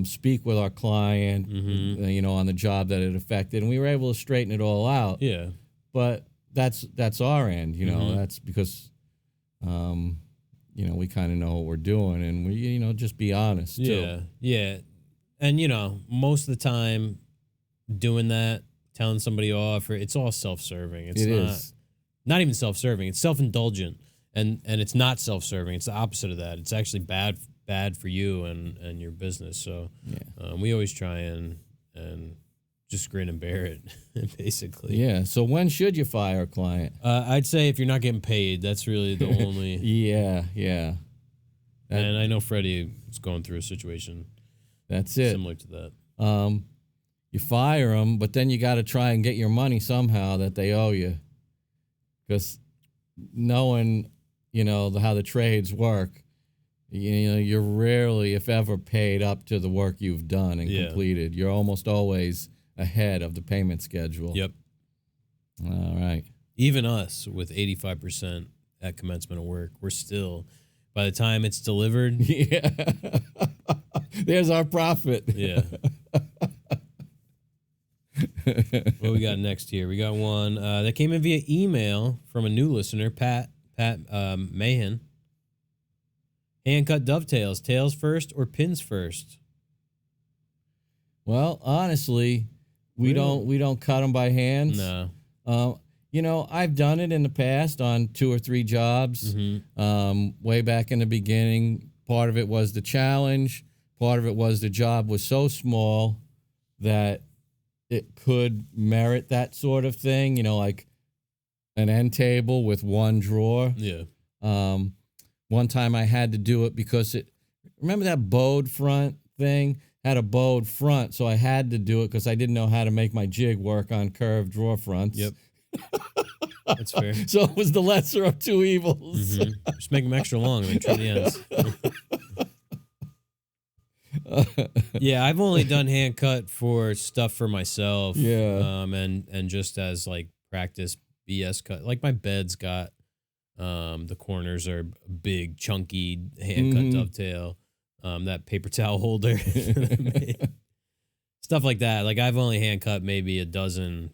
speak with our client, on the job that it affected, and we were able to straighten it all out. Yeah. But that's our end, that's because, we kind of know what we're doing, and we, just be honest too. Yeah. Yeah. And, most of the time doing that, telling somebody off, it's all self-serving. It's not even self-serving. It's self-indulgent, and it's not self-serving. It's the opposite of that. It's actually bad for you and your business. So we always try and just grin and bear it, basically. Yeah. So when should you fire a client? I'd say if you're not getting paid, that's really the only. Yeah. And I know Freddie is going through a situation. That's it. Similar to that. You fire them, but then you got to try and get your money somehow that they owe you, because knowing how the trades work, you're rarely, if ever, paid up to the work you've done and completed. You're almost always ahead of the payment schedule. Yep. All right. Even us with 85% at commencement of work, we're still, by the time it's delivered. Yeah. There's our profit. Yeah. What we got next here? We got one that came in via email from a new listener, Pat Mahan. Hand cut dovetails, tails first or pins first? Well, honestly, we don't cut them by hand. No. I've done it in the past on 2 or 3 jobs. Way back in the beginning, part of it was the challenge. part of it was the job was so small that it could merit that sort of thing, like an end table with one drawer. Yeah. One time I had to do it because remember that bowed front thing? Had a bowed front, so I had to do it because I didn't know how to make my jig work on curved drawer fronts. Yep. That's fair. So it was the lesser of two evils. Mm-hmm. Just make them extra long and then trim the ends. Yeah, I've only done hand cut for stuff for myself. Yeah. And just as like practice BS cut. Like my bed's got the corners are big, chunky hand cut dovetail. That paper towel holder. Stuff like that. Like I've only hand cut maybe a dozen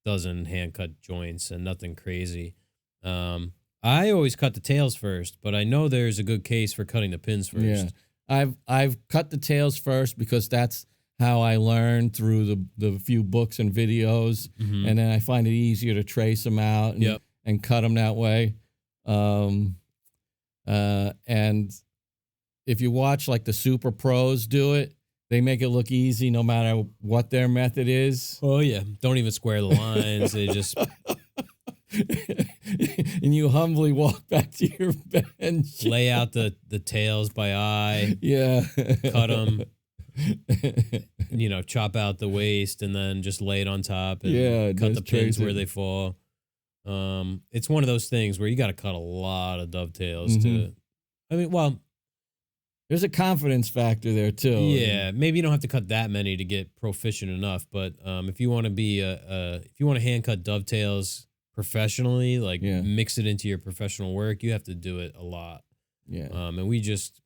hand cut joints and nothing crazy. I always cut the tails first, but I know there's a good case for cutting the pins first. Yeah. I've cut the tails first because that's how I learned through the few books and videos, and then I find it easier to trace them out and cut them that way. And if you watch like the super pros do it, they make it look easy no matter what their method is. Oh yeah, don't even square the lines. They just and you humbly walk back to your bench. Lay out the tails by eye. Yeah. Cut them. Chop out the waist and then just lay it on top and cut the pins where they fall. It's one of those things where you got to cut a lot of dovetails there's a confidence factor there too. Yeah, maybe you don't have to cut that many to get proficient enough, but if you want to be if you want to hand cut dovetails professionally, like mix it into your professional work, you have to do it a lot. Yeah. And we just,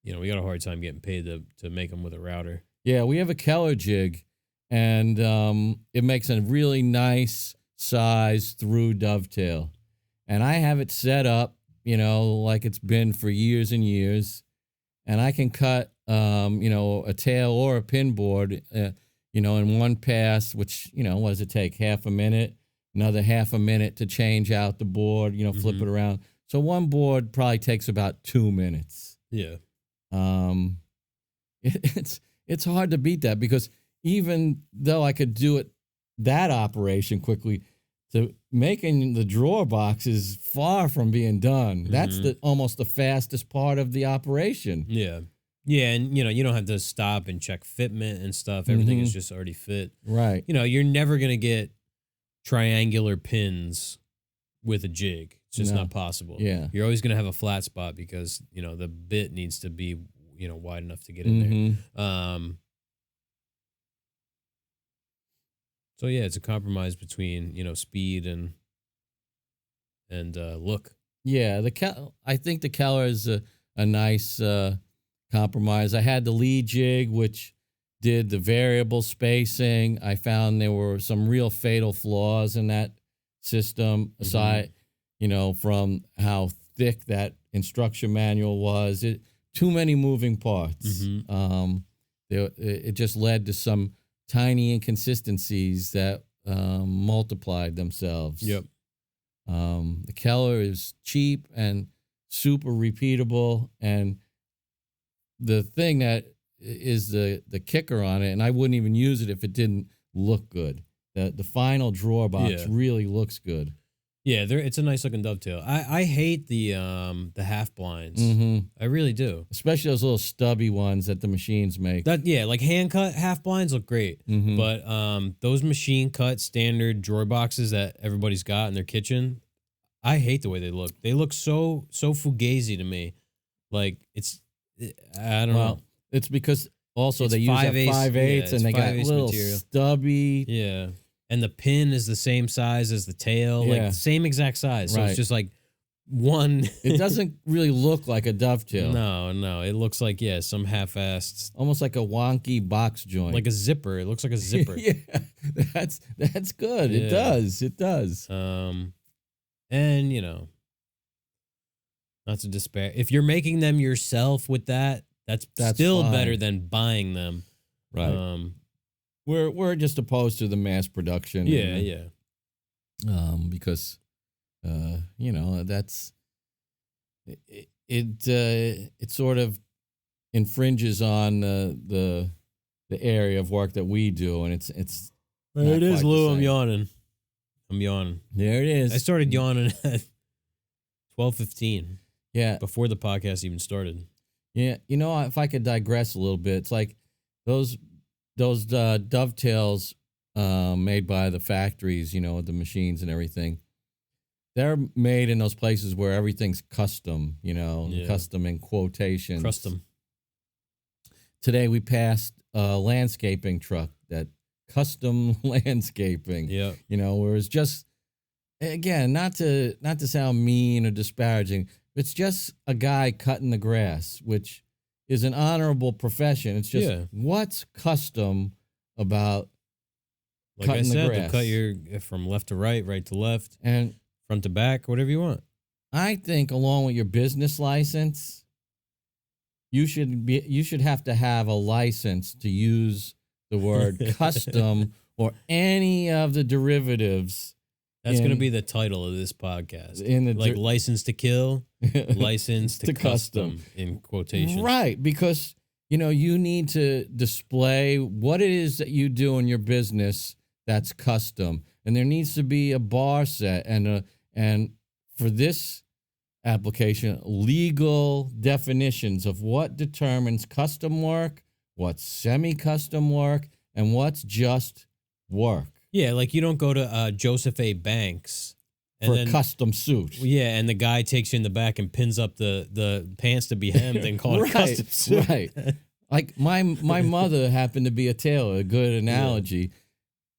we got a hard time getting paid to make them with a router. Yeah, we have a Keller jig, and it makes a really nice size through dovetail, and I have it set up, like it's been for years and years. And I can cut, a tail or a pin board, in one pass, which, what does it take? Half a minute, another half a minute to change out the board, flip it around. So one board probably takes about 2 minutes. Yeah. It's hard to beat that because even though I could do that operation quickly, making the drawer box is far from being done. That's almost the fastest part of the operation. Yeah. Yeah, and you don't have to stop and check fitment and stuff. Everything is just already fit. Right. You're never going to get triangular pins with a jig. It's just not possible. Yeah. You're always going to have a flat spot because, the bit needs to be, wide enough to get in there. So yeah, it's a compromise between speed and look. Yeah, I think the Keller is a nice compromise. I had the lead jig, which did the variable spacing. I found there were some real fatal flaws in that system, aside, from how thick that instruction manual was. Too many moving parts. It just led to some tiny inconsistencies that multiplied themselves. Yep. The Keller is cheap and super repeatable, and the thing that is the kicker on it, and I wouldn't even use it if it didn't look good. The final drawer box really looks good. Yeah, it's a nice looking dovetail. I hate the half blinds. I really do. Especially those little stubby ones that the machines make. Like hand cut half blinds look great. But those machine cut standard drawer boxes that everybody's got in their kitchen, I hate the way they look. They look so fugazi to me. Like I don't know. It's because also they use that 5/8 and they got little material. Stubby. Yeah. And the pin is the same size as the tail, like the same exact size. So it's just like one. It doesn't really look like a dovetail. No. It looks like, some half-assed. Almost like a wonky box joint. Like a zipper. It looks like a zipper. Yeah, that's good. Yeah. It does. And, not to despair. If you're making them yourself with that's still fine. Better than buying them. Right. We're just opposed to the mass production. Yeah. Because, that's it sort of infringes on the area of work that we do, and it's. There it is, Lou. I'm yawning. There it is. I started yawning at 12:15. Yeah, before the podcast even started. Yeah, if I could digress a little bit, it's like those dovetails made by the factories, the machines and everything. They're made in those places where everything's custom, custom in quotations. Custom. Today we passed a landscaping truck that custom landscaping. Yeah. Where it's just, again, not to sound mean or disparaging, it's just a guy cutting the grass, which is an honorable profession. It's just what's custom about cutting the grass. They'll cut your from left to right, right to left, and front to back, whatever you want. I think along with your business license, you should have to have a license to use the word custom or any of the derivatives. That's going to be the title of this podcast. Like license to kill, license to custom in quotations. Right, because you need to display what it is that you do in your business that's custom, and there needs to be a bar set and for this application, legal definitions of what determines custom work, what's semi-custom work, and what's just work. Yeah, like you don't go to Joseph A. Banks for a custom suit. Yeah, and the guy takes you in the back and pins up the pants to be hemmed and call it a custom suit. Right. Like my mother happened to be a tailor, a good analogy. Yeah.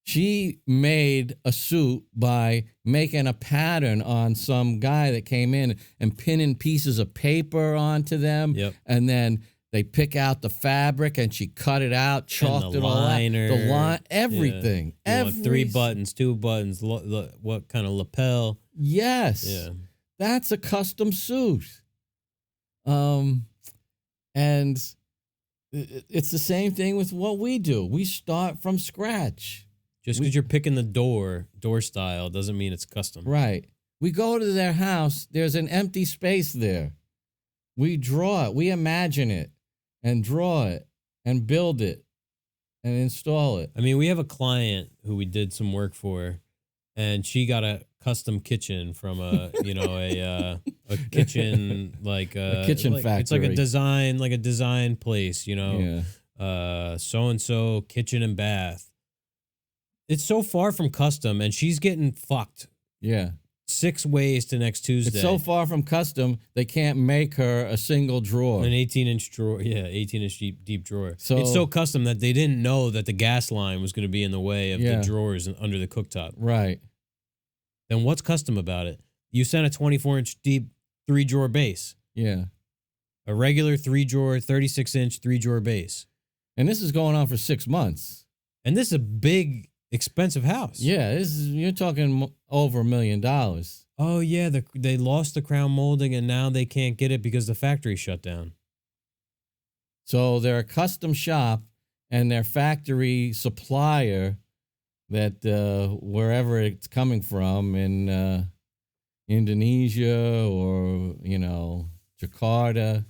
She made a suit by making a pattern on some guy that came in and pinning pieces of paper onto them. Yep. And then they pick out the fabric and she cut it out, chalked it all out. The line, everything. Yeah. 3 buttons, 2 buttons, what kind of lapel. Yes. Yeah. That's a custom suit. And it's the same thing with what we do. We start from scratch. Just because you're picking the door style doesn't mean it's custom. Right. We go to their house. There's an empty space there. We draw it. We imagine it and draw it and build it and install it. I mean, we have a client who we did some work for, and she got a custom kitchen from a kitchen like a kitchen factory. It's like a design place, so and so kitchen and bath. It's so far from custom, and she's getting fucked. Yeah. 6 ways to next Tuesday. It's so far from custom, they can't make her a single drawer. An 18-inch drawer. Yeah, 18-inch deep drawer. So it's so custom that they didn't know that the gas line was going to be in the way of the drawers under the cooktop. Right. Then what's custom about it? You sent a 24-inch deep 3-drawer base. Yeah. A regular 3-drawer, 36-inch 3-drawer base. And this is going on for 6 months. And this is a big, expensive house. Yeah, you're talking over $1 million. Oh, yeah, they lost the crown molding, and now they can't get it because the factory shut down. So they're a custom shop, and their factory supplier that wherever it's coming from in Indonesia or, Jakarta,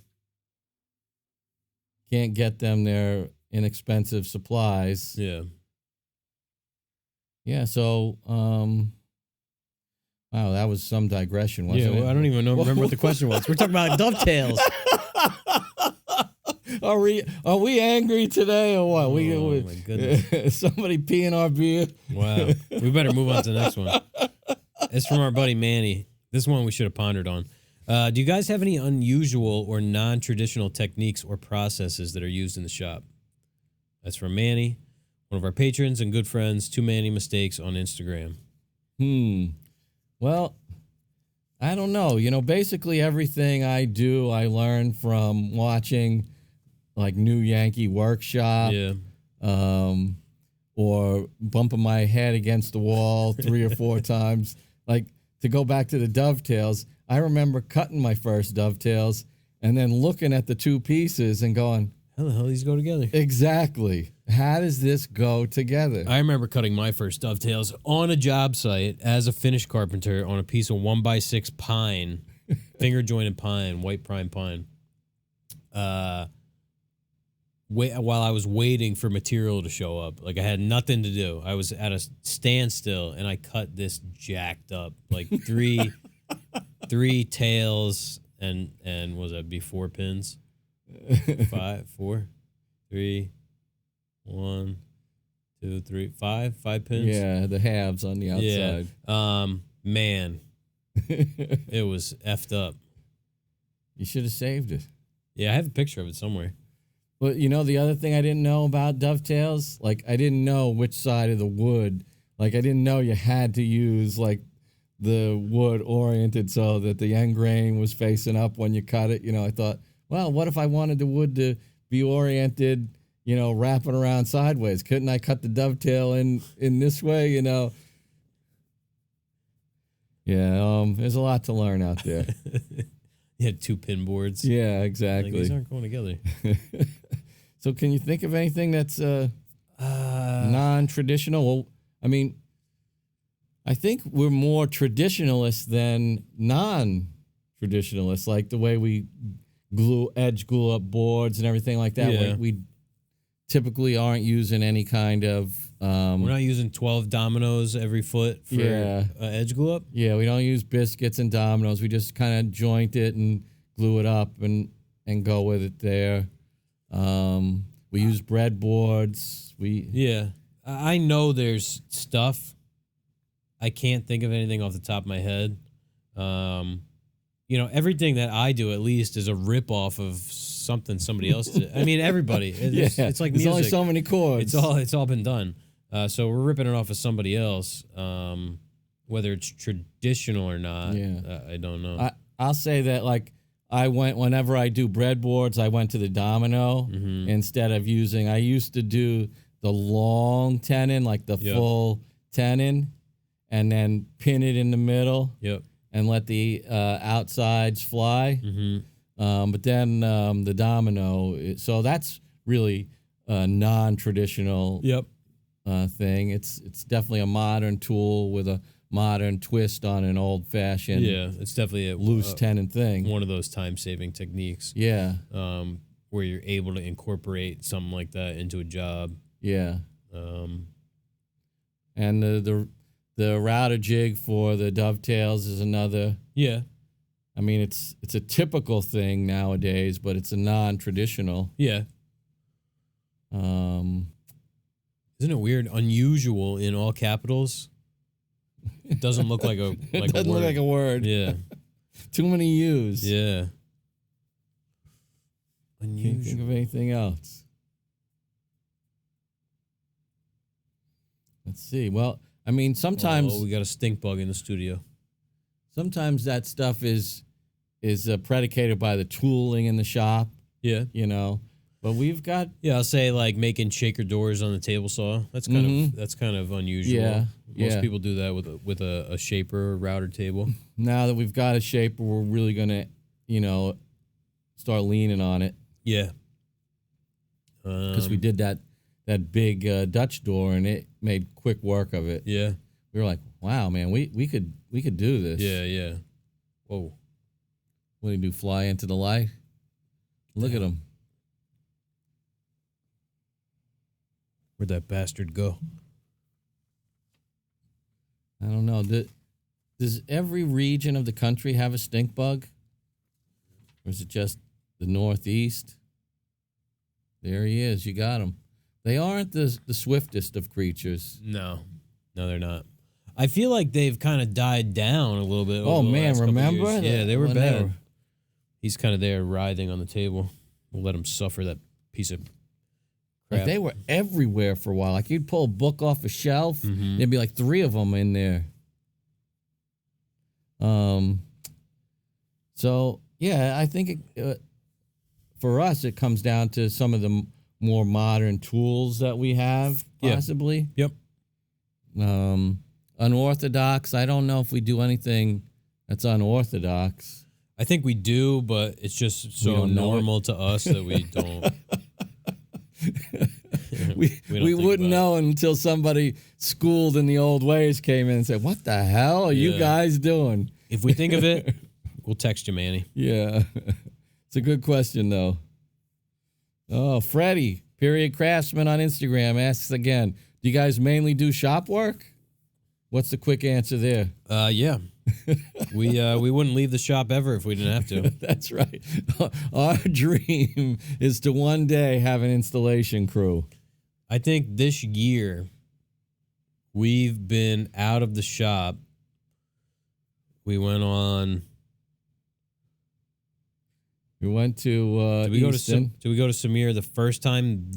can't get them their inexpensive supplies. Yeah. Yeah, so, wow, that was some digression, wasn't it? I don't even remember what the question was. We're talking about dovetails. Are we angry today or what? Oh, my goodness. Somebody peeing our beer? Wow. We better move on to the next one. It's from our buddy Manny. This one we should have pondered on. Do you guys have any unusual or non-traditional techniques or processes that are used in the shop? That's from Manny, one of our patrons and good friends, Too Many Mistakes on Instagram. Well, I don't know. Basically everything I do, I learn from watching like New Yankee Workshop. Yeah. Or bumping my head against the wall 3 or 4 times. Like, to go back to the dovetails, I remember cutting my first dovetails and then looking at the 2 pieces and going, how the hell do these go together? Exactly. How does this go together? I remember cutting my first dovetails on a job site as a finish carpenter on a piece of 1x6 pine, finger jointed pine, white prime pine. while I was waiting for material to show up. Like I had nothing to do. I was at a standstill, and I cut this jacked up like three tails and was that be 4 pins? 5, 4, 3, 1, 2, 3, 5 pins. Yeah, the halves on the outside. Yeah. Man, it was effed up. You should have saved it. Yeah, I have a picture of it somewhere. But you know, the other thing I didn't know about dovetails, like I didn't know which side of the wood. Like I didn't know you had to use like the wood oriented so that the end grain was facing up when you cut it. You know, I thought, well, what if I wanted the wood to be oriented, you know, wrapping around sideways? Couldn't I cut the dovetail in this way, you know? Yeah, there's a lot to learn out there. You had 2 pin boards. Yeah, exactly. Like, these aren't going together. So can you think of anything that's non-traditional? Well, I mean, I think we're more traditionalists than non-traditionalists, like the way we edge glue up boards and everything like that. Yeah. We typically aren't using any kind of... we're not using 12 dominoes every foot for edge glue up? Yeah, we don't use biscuits and dominoes. We just kind of joint it and glue it up and go with it there. We use breadboards. I know there's stuff. I can't think of anything off the top of my head. You know, everything that I do at least is a ripoff of something somebody else did. I mean, everybody. It's like music. There's only so many chords. It's all been done. So we're ripping it off of somebody else. Whether it's traditional or not, I don't know. I'll say that, like, whenever I do breadboards, I went to the domino instead of using, I used to do the long tenon, like the full tenon, and then pin it in the middle. Yep. And let the outsides fly. But then the domino, so that's really a non-traditional thing. It's definitely a modern tool with a modern twist on an old-fashioned it's definitely a loose tenon thing. One of those time-saving techniques. Yeah. Where you're able to incorporate something like that into a job. Yeah. And the router jig for the dovetails is another. Yeah. I mean, it's a typical thing nowadays, but it's a non-traditional. Yeah. Isn't it weird? Unusual in all capitals. It doesn't look like a it doesn't look like a word. Yeah. Too many U's. Yeah. Unusual. Can't think of anything else. Let's see. Well, I mean, sometimes we got a stink bug in the studio. Sometimes that stuff is predicated by the tooling in the shop. Yeah, you know. But we've got I'll say like making shaker doors on the table saw. That's kind of unusual. Yeah, most people do that with a shaper or router table. Now that we've got a shaper, we're really gonna, start leaning on it. Yeah, because we did that big Dutch door, and it made quick work of it. Yeah. We were like, wow, man, we could do this. Yeah. Whoa. What do you do, fly into the light? Look at him. Where'd that bastard go? I don't know. Does every region of the country have a stink bug? Or is it just the Northeast? There he is. You got him. They aren't the swiftest of creatures. No, they're not. I feel like they've kind of died down a little bit. Oh, man, remember? Yeah, they were bad. He's kind of there writhing on the table. We'll let him suffer that piece of crap. Like they were everywhere for a while. Like you'd pull a book off a shelf, there'd be like 3 of them in there. So, yeah, I think for us, it comes down to some of the more modern tools that we have, possibly. Yep. Unorthodox. I don't know if we do anything that's unorthodox. I think we do, but it's just so normal to us that we don't. we wouldn't know until somebody schooled in the old ways came in and said, "What the hell are you guys doing?" If we think of it, we'll text you, Manny. Yeah. It's a good question, though. Oh, Freddie, period craftsman on Instagram, asks again, do you guys mainly do shop work? What's the quick answer there? Yeah. We wouldn't leave the shop ever if we didn't have to. That's right. Our dream is to one day have an installation crew. I think this year we've been out of the shop. We went on. We went to Did we go Easton. to Samir the first time?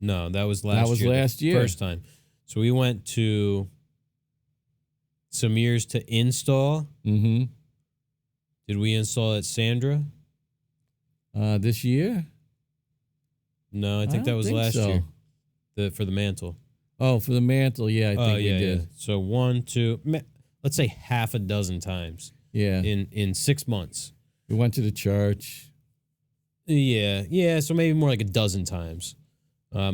No, that was last year. That was last year. First time. So we went to Samir's to install. Mm-hmm. Did we install at Sandra? This year? No, I think that was last year. For the mantle. Oh, for the mantle, yeah, I think we did. Yeah. So 1, 2, let's say half a dozen times. Yeah. In 6 months. We went to the church. Yeah. So maybe more like a dozen times.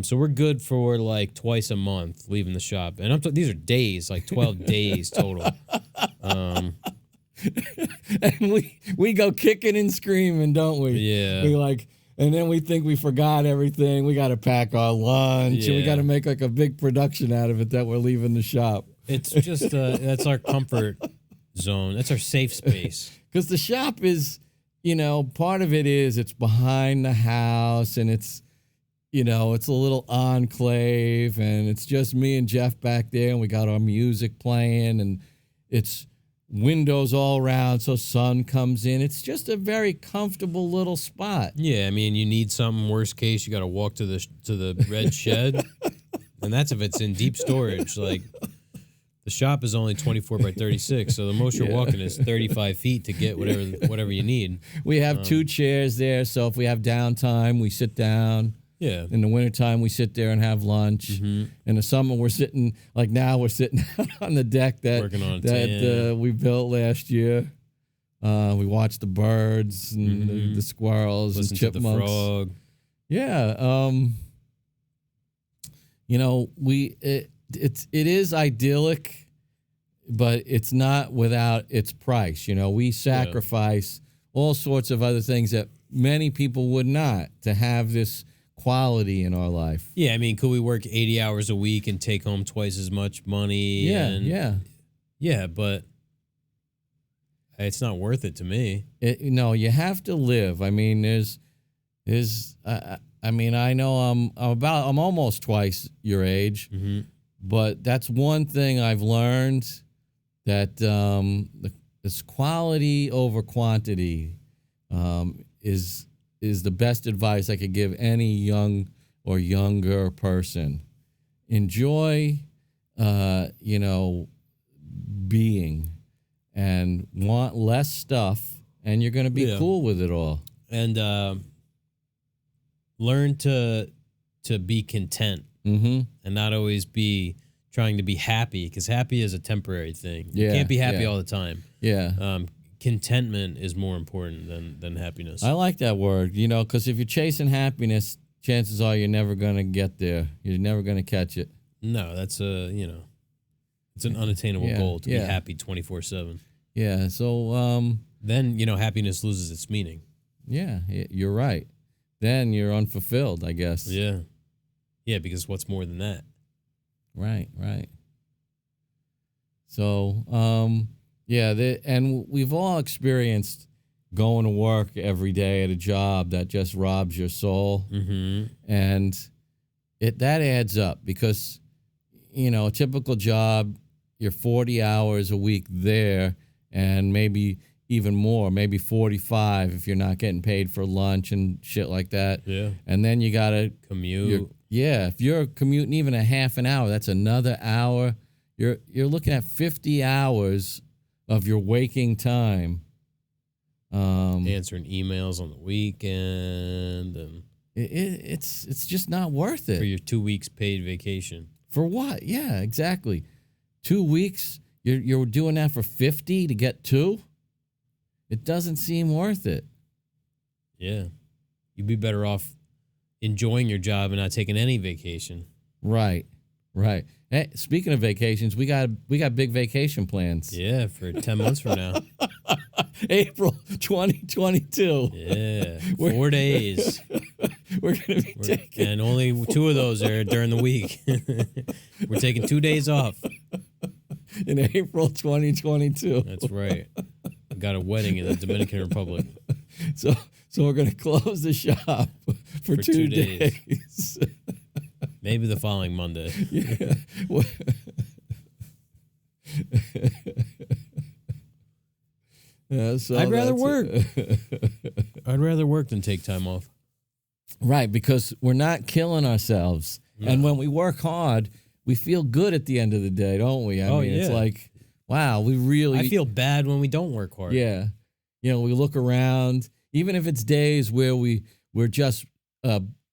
So we're good for like twice a month leaving the shop, and these are days, like 12 days total. And we go kicking and screaming, don't we? Yeah. We and then we think we forgot everything. We got to pack our lunch, and we got to make like a big production out of it that we're leaving the shop. It's just that's our comfort zone. That's our safe space. Because the shop is, part of it is it's behind the house, and it's, it's a little enclave, and it's just me and Jeff back there, and we got our music playing, and it's windows all around, so sun comes in. It's just a very comfortable little spot. Yeah, I mean, you need something. Worst case, you got to walk to the red shed, and that's if it's in deep storage. Like the shop is only 24 by 36, so the most you're walking is 35 feet to get whatever you need. We have 2 chairs there, so if we have downtime, we sit down. Yeah. In the wintertime, we sit there and have lunch. Mm-hmm. In the summer, we're sitting, like now, we're sitting out on the deck that we built last year. We watch the birds and the squirrels Listen and chipmunks. To the frog. Yeah. It is idyllic, but it's not without its price. We sacrifice all sorts of other things that many people would not to have this quality in our life. Yeah, I mean, could we work 80 hours a week and take home twice as much money? Yeah, but it's not worth it to me. You have to live. I mean, I know I'm almost twice your age, but that's one thing I've learned, that this quality over quantity is the best advice I could give any young or younger person. Enjoy, being, and want less stuff, and you're going to be cool with it all. And learn to be content and not always be trying to be happy, because happy is a temporary thing. You can't be happy all the time. Yeah. Contentment is more important than happiness. I like that word, because if you're chasing happiness, chances are you're never going to get there. You're never going to catch it. No, that's it's an unattainable goal to be happy 24/7. Yeah, so then happiness loses its meaning. Yeah, you're right. Then you're unfulfilled, I guess. Yeah. Yeah, because what's more than that? Right. So, and we've all experienced going to work every day at a job that just robs your soul. Mm-hmm. And that adds up, because, a typical job, you're 40 hours a week there, and maybe even more, maybe 45 if you're not getting paid for lunch and shit like that. Yeah. And then you got to commute. If you're commuting even a half an hour, that's another hour. You're looking at 50 hours of your waking time. Answering emails on the weekend, and it's just not worth it. For your 2 weeks paid vacation. For what? Yeah, exactly. 2 weeks, you're doing that for 50 to get 2? It doesn't seem worth it. Yeah. You'd be better off enjoying your job and not taking any vacation. Right. Hey, speaking of vacations, we got big vacation plans. Yeah, for 10 months from now. April 2022. Yeah, 4 days. we're going to be taking. And only 2 of those are during the week. We're taking 2 days off. In April 2022. That's right. We got a wedding in the Dominican Republic. So we're going to close the shop for 2 days. Maybe the following Monday. Yeah. So I'd rather work. I'd rather work than take time off. Right, because we're not killing ourselves. No. And when we work hard, we feel good at the end of the day, don't we? I mean, it's like, wow, we really... I feel bad when we don't work hard. Yeah. You know, we look around, even if it's days where we're just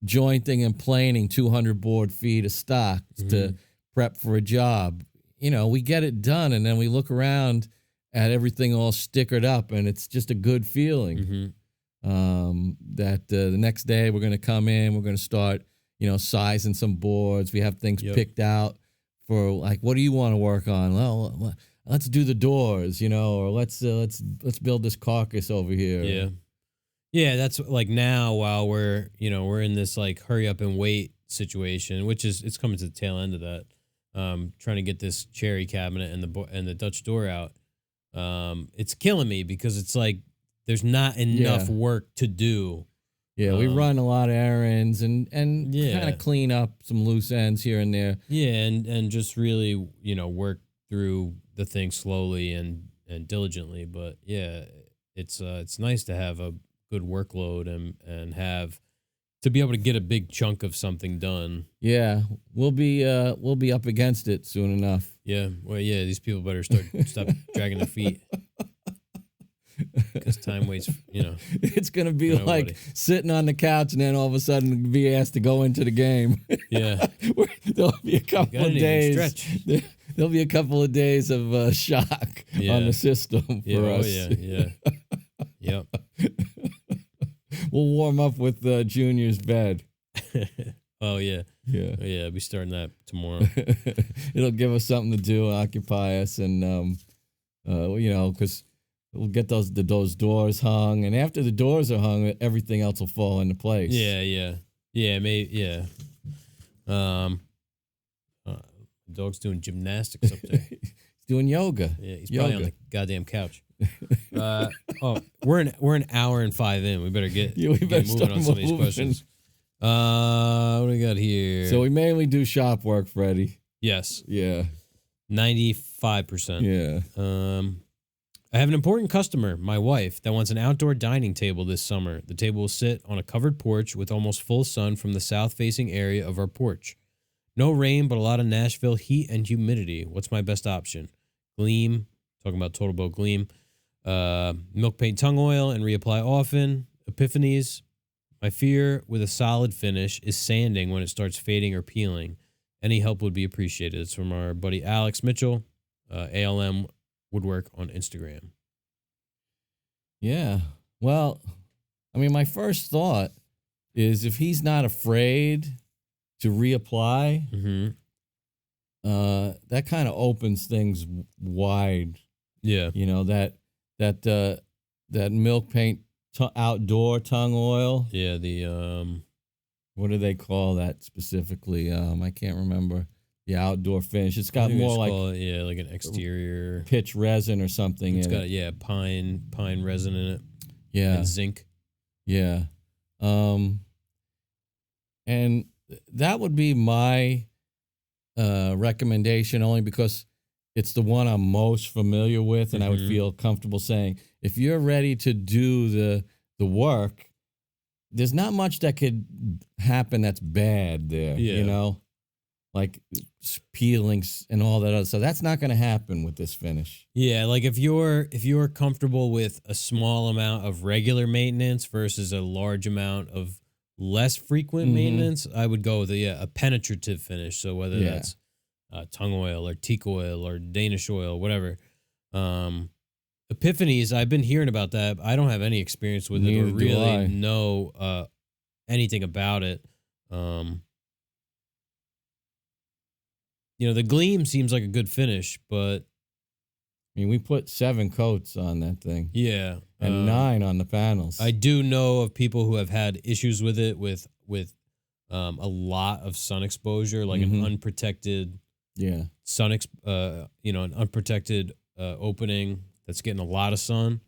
jointing and planing 200 board feet of stock to prep for a job. You know, we get it done, and then we look around at everything all stickered up, and it's just a good feeling. That the next day we're going to come in, we're going to start, you know, sizing some boards. We have things picked out for, like, what do you want to work on? Well, let's do the doors, you know, or let's build this carcass over here. Yeah. Yeah, that's like now while we're in this like hurry up and wait situation, which is, it's coming to the tail end of that. Trying to get this cherry cabinet and the Dutch door out. It's killing me because it's like there's not enough work to do. Yeah, we run a lot of errands and kind of clean up some loose ends here and there. Yeah, and just really, you know, work through the thing slowly and diligently. But yeah, it's nice to have a good workload and have to be able to get a big chunk of something done. Yeah, we'll be up against it soon enough. Yeah, well, yeah, these people better stop dragging their feet. Because time waits, you know. It's going to be like sitting on the couch and then all of a sudden be asked to go into the game. Yeah. There'll be a couple of days. There'll be a couple of days of shock on the system for us. Oh, yeah. Yep. We'll warm up with Junior's bed. Oh, yeah. Yeah. Oh, yeah, I'll be starting that tomorrow. It'll give us something to do, occupy us, and, you know, because we'll get those doors hung, and after the doors are hung, everything else will fall into place. Yeah. Dog's doing gymnastics up there. He's doing yoga. Yeah, he's probably on the goddamn couch. We're an hour and 5 in. We better get moving on some of these questions. What do we got here? So we mainly do shop work, Freddie. Yes. Yeah. 95%. Yeah. I have an important customer, my wife, that wants an outdoor dining table this summer. The table will sit on a covered porch with almost full sun from the south-facing area of our porch. No rain, but a lot of Nashville heat and humidity. What's my best option? Gleam, talking about Total Boat Gleam, milk paint tongue oil and reapply often. Epiphanies. My fear with a solid finish is sanding when it starts fading or peeling. Any help would be appreciated. It's from our buddy Alex Mitchell, ALM Woodwork on Instagram. Yeah. Well, I mean, my first thought is if he's not afraid to reapply, that kind of opens things wide. Yeah. You know, that milk paint outdoor tongue oil. Yeah, the what do they call that specifically? I can't remember. The outdoor finish. It's got more like like an exterior pitch resin or something. It's got pine resin in it. Yeah, and zinc. Yeah, and that would be my recommendation, only because it's the one I'm most familiar with, and I would feel comfortable saying, if you're ready to do the work, there's not much that could happen that's bad there. Yeah. You know. Like peelings and all that other stuff. That's not going to happen with this finish. Yeah, like if you're comfortable with a small amount of regular maintenance versus a large amount of less frequent maintenance, I would go with a penetrative finish. So whether that's tongue oil or teak oil or Danish oil, whatever. Epiphanies, I've been hearing about that. I don't have any experience with it or really know anything about it. You know, the Gleam seems like a good finish, but... I mean, we put 7 coats on that thing. Yeah. And 9 on the panels. I do know of people who have had issues with it with a lot of sun exposure, like an unprotected an unprotected opening that's getting a lot of sun,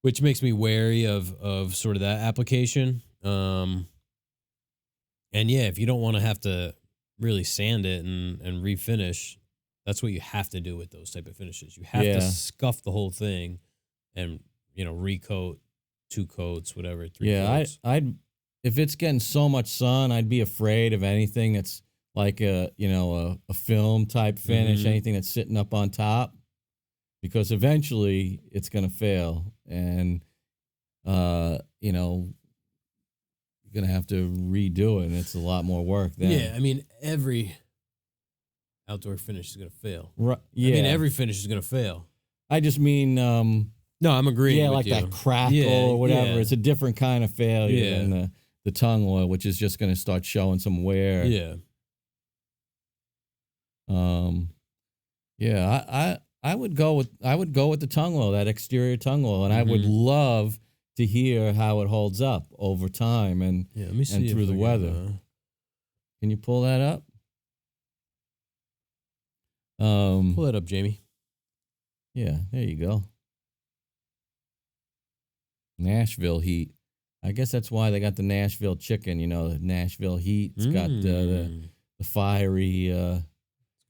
which makes me wary of sort of that application. And yeah, if you don't want to have to really sand it and refinish, that's what you have to do with those type of finishes. You have to scuff the whole thing and, recoat 2 coats, whatever, 3 coats. I'd if it's getting so much sun, I'd be afraid of anything that's like a film type finish, anything that's sitting up on top, because eventually it's going to fail, and you're going to have to redo it, and it's a lot more work then. Yeah, I mean, every outdoor finish is going to fail. Right. Yeah. I mean, every finish is going to fail. I just mean no, I'm agreeing with like you. that crackle or whatever. It's a different kind of failure than the tongue oil, which is just going to start showing some wear. Yeah. I would go with the tongue oil, that exterior tongue oil, and I would love to hear how it holds up over time and let me see through the weather. Can you pull that up? Pull that up, Jamie. Yeah, there you go. Nashville heat. I guess that's why they got the Nashville chicken. The Nashville heat. It's got the fiery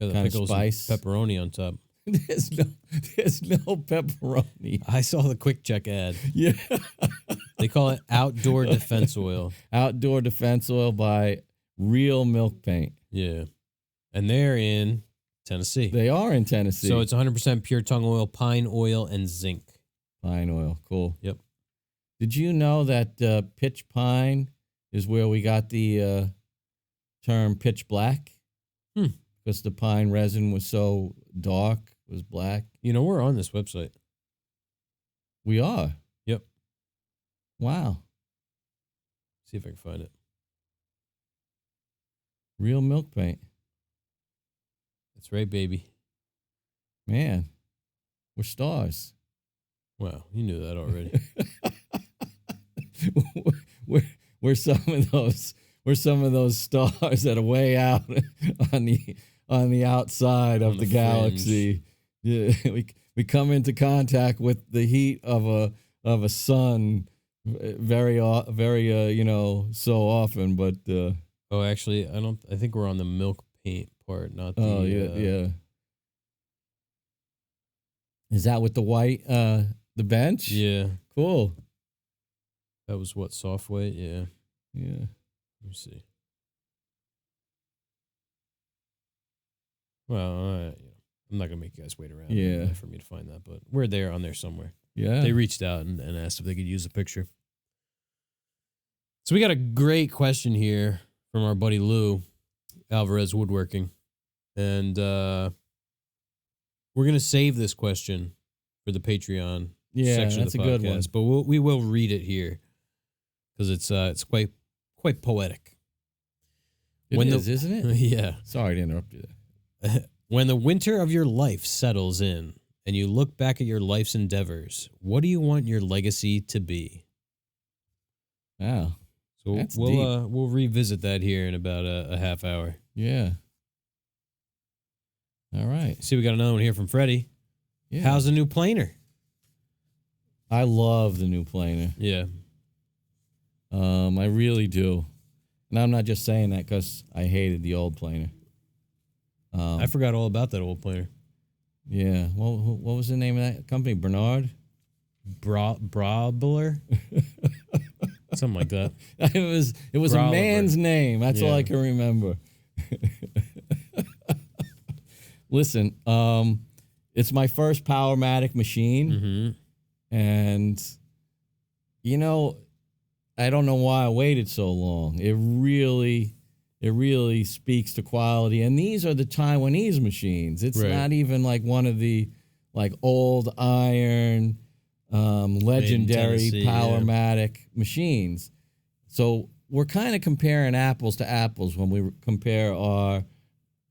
kind of spice, pepperoni on top. There's no pepperoni. I saw the Quick Check ad. Yeah, they call it outdoor defense oil. Outdoor defense oil by Real Milk Paint. Yeah, and they're in Tennessee. They are in Tennessee. So it's 100% pure tongue oil, pine oil, and zinc. Pine oil, cool. Yep. Did you know that pitch pine is where we got the term pitch black? Because the pine resin was so dark, it was black. We're on this website. We are? Yep. Wow. See if I can find it. Real Milk Paint. That's right, baby. Man, we're stars. Wow, you knew that already. we're some of those stars that are way out on the outside of the galaxy. Yeah, we come into contact with the heat of a sun very so often, but oh, actually, I think we're on the milk paint part, not the yeah. Is that with the white the bench? Yeah. Cool. That was what, soft white? Yeah. Yeah. Let me see. Well, I'm not going to make you guys wait around for me to find that, but we're there on there somewhere. Yeah. They reached out and asked if they could use a picture. So we got a great question here from our buddy Lou, Alvarez Woodworking. And we're going to save this question for the Patreon section of the podcast. Good one. But we will read it here because it's quite poetic. Isn't it? Yeah. Sorry to interrupt you there. When the winter of your life settles in and you look back at your life's endeavors, what do you want your legacy to be? Wow. So we'll revisit that here in about a half hour. Yeah. All right. See, we got another one here from Freddie. Yeah. How's the new planer? I love the new planer. Yeah. I really do. And I'm not just saying that because I hated the old planer. I forgot all about that old planer. Yeah. Well, what was the name of that company? Bernard? Brobler? Something like that. It was a man's name. That's all I can remember. Listen, it's my first Powermatic machine. And, I don't know why I waited so long. It really speaks to quality. And these are the Taiwanese machines. It's not even like one of the old iron, legendary Powermatic machines. So we're kind of comparing apples to apples when we compare our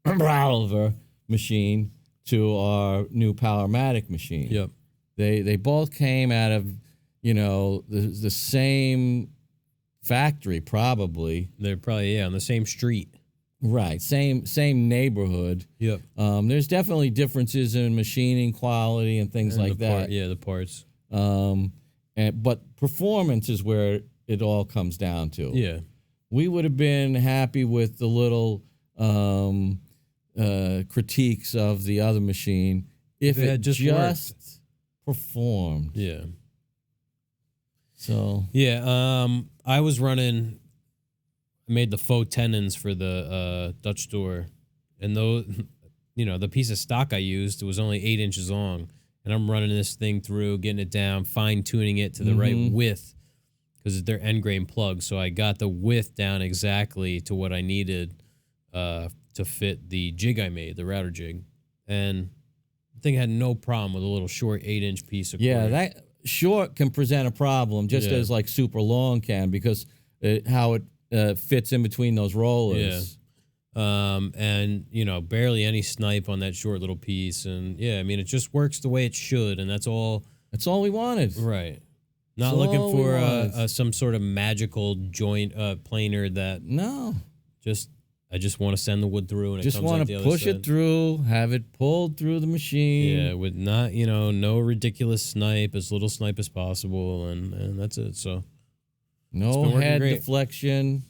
Browser machine to our new Powermatic machine. Yep. They both came out of, the same factory, probably. They're probably on the same street. Right, same neighborhood. Yep. There's definitely differences in machining quality and things like that. The parts. But performance is where it all comes down to. Yeah. We would have been happy with the little critiques of the other machine if it just performed. Yeah. So. Yeah. I was running. I made the faux tenons for the Dutch door, and those, the piece of stock I used was only 8 inches long, and I'm running this thing through, getting it down, fine tuning it to the right width, because they're end grain plugs. So I got the width down exactly to what I needed to fit the jig I made, the router jig, and the thing had no problem with a little short 8-inch piece of cord. Yeah, that short can present a problem just as like super long can, because how it fits in between those rollers. Yeah. And, barely any snipe on that short little piece. And, it just works the way it should. And that's all. That's all we wanted. Right. Not looking for some sort of magical joint planer that. No. I just want to send the wood through and just it comes out the other side. Just want to push it through, have it pulled through the machine. Yeah, with not, no ridiculous snipe, as little snipe as possible. And that's it. So. No head deflection.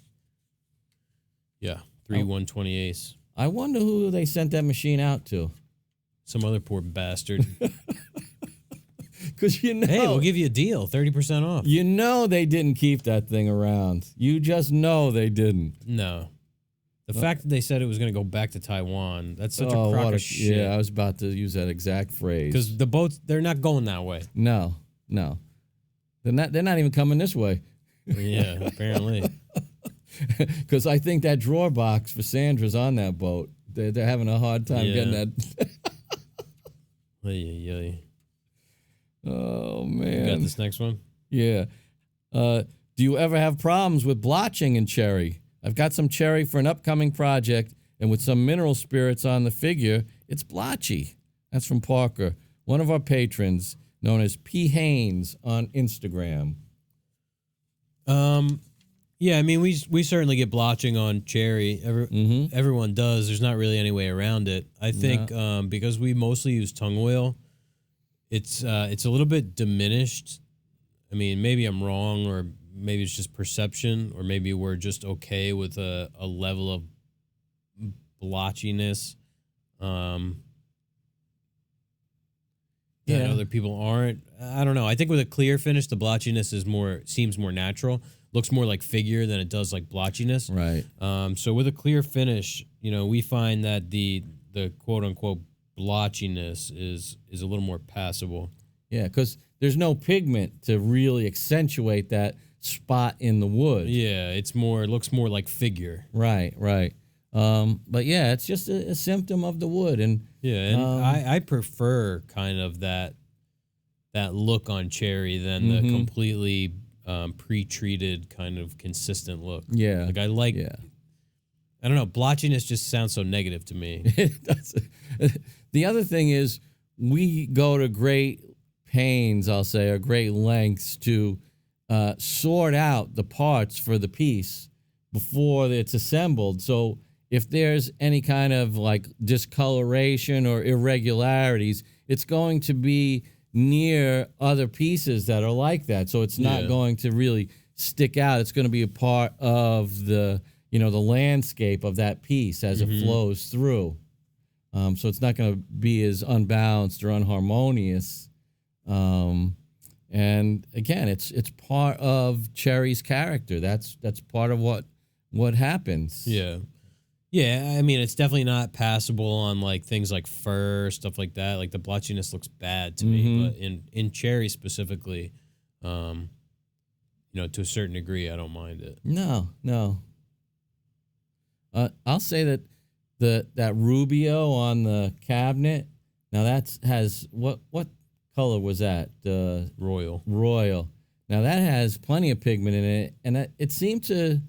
Yeah, 3 1/28. I wonder who they sent that machine out to. Some other poor bastard. Because hey, we'll give you a deal, 30% off. They didn't keep that thing around. You just know they didn't. No. The fact that they said it was going to go back to Taiwan, that's such a crock of shit. Yeah, I was about to use that exact phrase. Because the boats, they're not going that way. No. They're not even coming this way. Yeah, apparently. Because I think that drawer box for Sandra's on that boat. They're having a hard time getting that. Oh, man. You got this next one? Yeah. Do you ever have problems with blotching in cherry? I've got some cherry for an upcoming project, and with some mineral spirits on the figure, it's blotchy. That's from Parker, one of our patrons, known as P. Haynes on Instagram. Yeah, I mean, we certainly get blotching on cherry. Everyone does. There's not really any way around it. I think because we mostly use tung oil, it's a little bit diminished. I mean, maybe I'm wrong, or maybe it's just perception, or maybe we're just okay with a level of blotchiness that other people aren't. I don't know. I think with a clear finish, the blotchiness seems more natural. Looks more like figure than it does like blotchiness. Right. So with a clear finish, we find that the quote unquote blotchiness is a little more passable. Yeah, because there's no pigment to really accentuate that spot in the wood. Yeah, it looks more like figure. Right. But yeah, it's just a symptom of the wood. And I prefer kind of that look on cherry than the completely pre-treated kind of consistent look. Yeah. Like I like. Yeah. I don't know. Blotchiness just sounds so negative to me. The other thing is, we go to great pains, I'll say, or great lengths to sort out the parts for the piece before it's assembled. So if there's any kind of like discoloration or irregularities, it's going to be near other pieces that are like that. So it's not going to really stick out. It's going to be a part of the landscape of that piece as it flows through. So it's not going to be as unbalanced or unharmonious. And again, it's part of cherry's character. That's part of what happens. Yeah. Yeah, I mean, it's definitely not passable on like things like fur, stuff like that. Like the blotchiness looks bad to me, but in cherry specifically, to a certain degree, I don't mind it. No. I'll say that that Rubio on the cabinet. Now has what color was that? Royal. Now that has plenty of pigment in it, and it seemed to,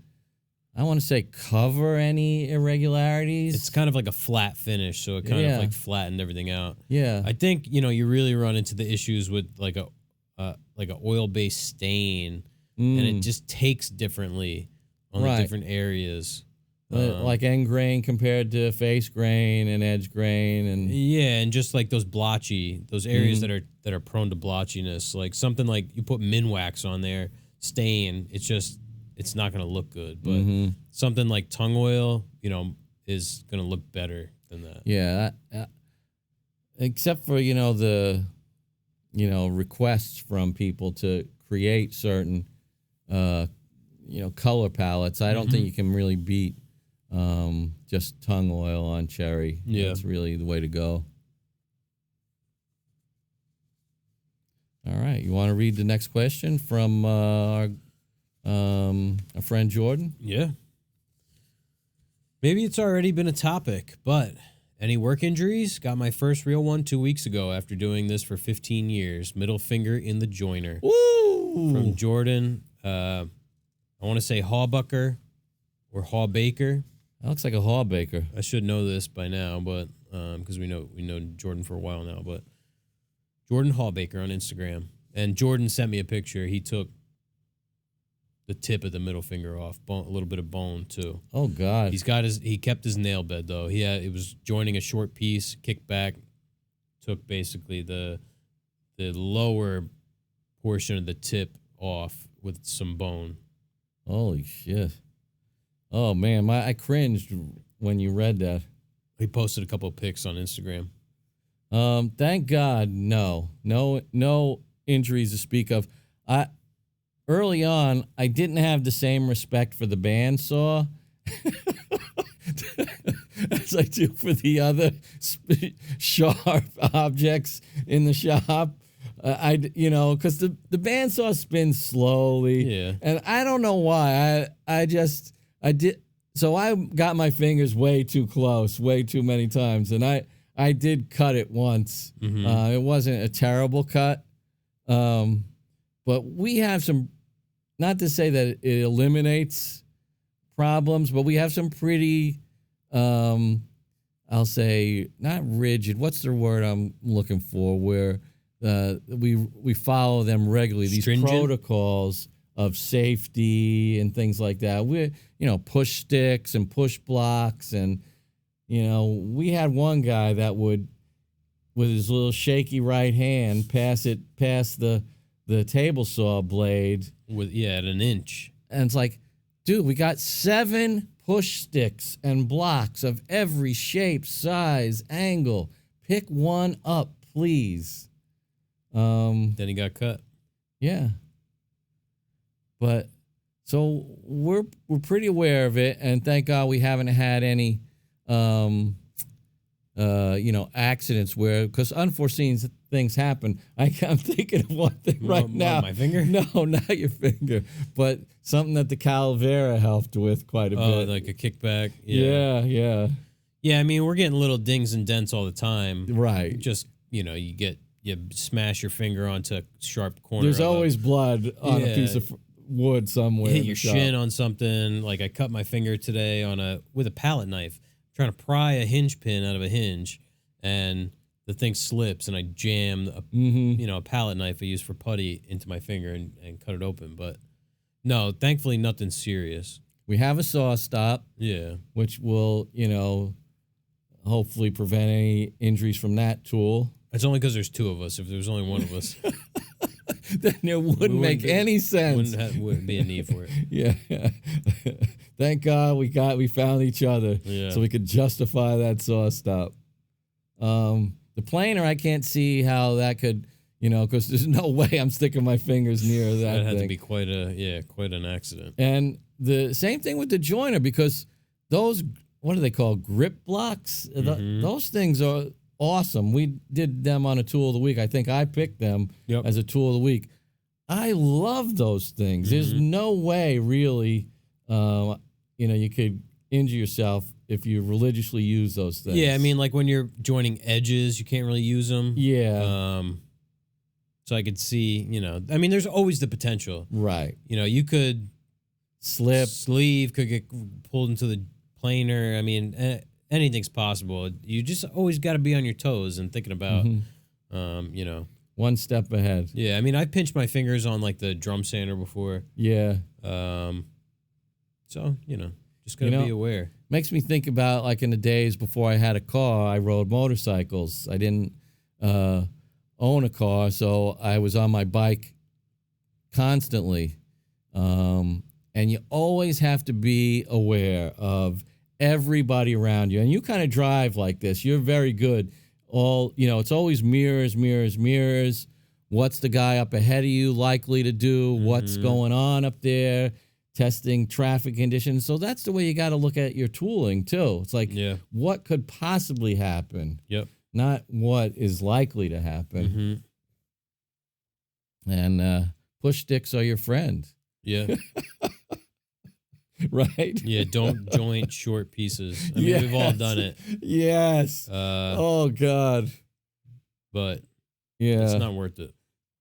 I want to say, cover any irregularities. It's kind of like a flat finish, so it kind of like flattened everything out. Yeah. I think, you really run into the issues with like a oil-based stain and it just takes differently on the different areas. Like end grain compared to face grain and edge grain, and and just like those areas that are prone to blotchiness, like something like you put Minwax on there, stain, it's not going to look good. But something like tung oil, is going to look better than that. Yeah, except for the requests from people to create certain color palettes. I don't think you can really beat just tung oil on cherry. Yeah, that's really the way to go. All right, you want to read the next question from our friend Jordan? Yeah. Maybe it's already been a topic, but any work injuries? Got my first real one 2 weeks ago after doing this for 15 years. Middle finger in the joiner. Woo! From Jordan. I want to say Hawbucker or Hawbaker. That looks like a Hawbaker. I should know this by now, but because we know Jordan for a while now. But Jordan Hawbaker on Instagram, and Jordan sent me a picture. He took the tip of the middle finger off, a little bit of bone too. Oh God! He kept his nail bed though. It was joining a short piece, kicked back, took basically the lower portion of the tip off with some bone. Holy shit! Oh man, I cringed when you read that. He posted a couple of pics on Instagram. Thank God, no injuries to speak of. Early on, I didn't have the same respect for the bandsaw as I do for the other sharp objects in the shop. Because the bandsaw spins slowly, and I don't know why. I did. So I got my fingers way too close, way too many times, and I did cut it once. It wasn't a terrible cut, but we have some. Not to say that it eliminates problems, but we have some pretty, I'll say, not rigid. What's the word I'm looking for? Where we follow them regularly. Stringent? These protocols of safety and things like that. We, push sticks and push blocks, and we had one guy that would, with his little shaky right hand, pass the table saw blade at an inch. And it's like, dude, we got 7 push sticks and blocks of every shape, size, angle. Pick one up, please. Then he got cut. Yeah. But so we're pretty aware of it, and thank God we haven't had any accidents because unforeseen things happen. I'm thinking of one thing now. My finger? No, not your finger, but something that the Calavera helped with quite a bit. Oh, like a kickback? Yeah. Yeah, I mean, we're getting little dings and dents all the time. Right. Just, you smash your finger onto a sharp corner. There's always blood on a piece of wood somewhere. You hit your shin on something. Like I cut my finger today with a palette knife, trying to pry a hinge pin out of a hinge, and the thing slips, and I jammed a palette knife I use for putty into my finger and cut it open. But no, thankfully nothing serious. We have a saw stop, which will, hopefully prevent any injuries from that tool. It's only because there's 2 of us. If there was only one of us, then it wouldn't make any sense. Wouldn't be a need for it. Yeah. Thank God we found each other, so we could justify that saw stop. The planer, I can't see how that could, because there's no way I'm sticking my fingers near that. That had thing. to be quite an accident. And the same thing with the joiner, because those, what do they call, grip blocks? Those things are awesome. We did them on a tool of the week. I think I picked them as a tool of the week. I love those things. There's no way really, you could injure yourself if you religiously use those things. Yeah, I mean, like when you're joining edges, you can't really use them. Yeah. So I could see, I mean, there's always the potential. Right. You could sleeve could get pulled into the planer. I mean, anything's possible. You just always got to be on your toes and thinking about, one step ahead. Yeah, I mean, I pinched my fingers on like the drum sander before. Yeah. So, just got to be aware. Makes me think about like in the days before I had a car, I rode motorcycles. I didn't own a car, so I was on my bike constantly. And you always have to be aware of everybody around you. And you kind of drive like this. You're very good. It's always mirrors, mirrors, mirrors. What's the guy up ahead of you likely to do? What's going on up there? Testing traffic conditions. So that's the way you got to look at your tooling too. It's like, what could possibly happen? Yep. Not what is likely to happen. And push sticks are your friend. Yeah. Right? Yeah, don't joint short pieces. I mean, we've all done it. Yes. Oh, God. But yeah, it's not worth it.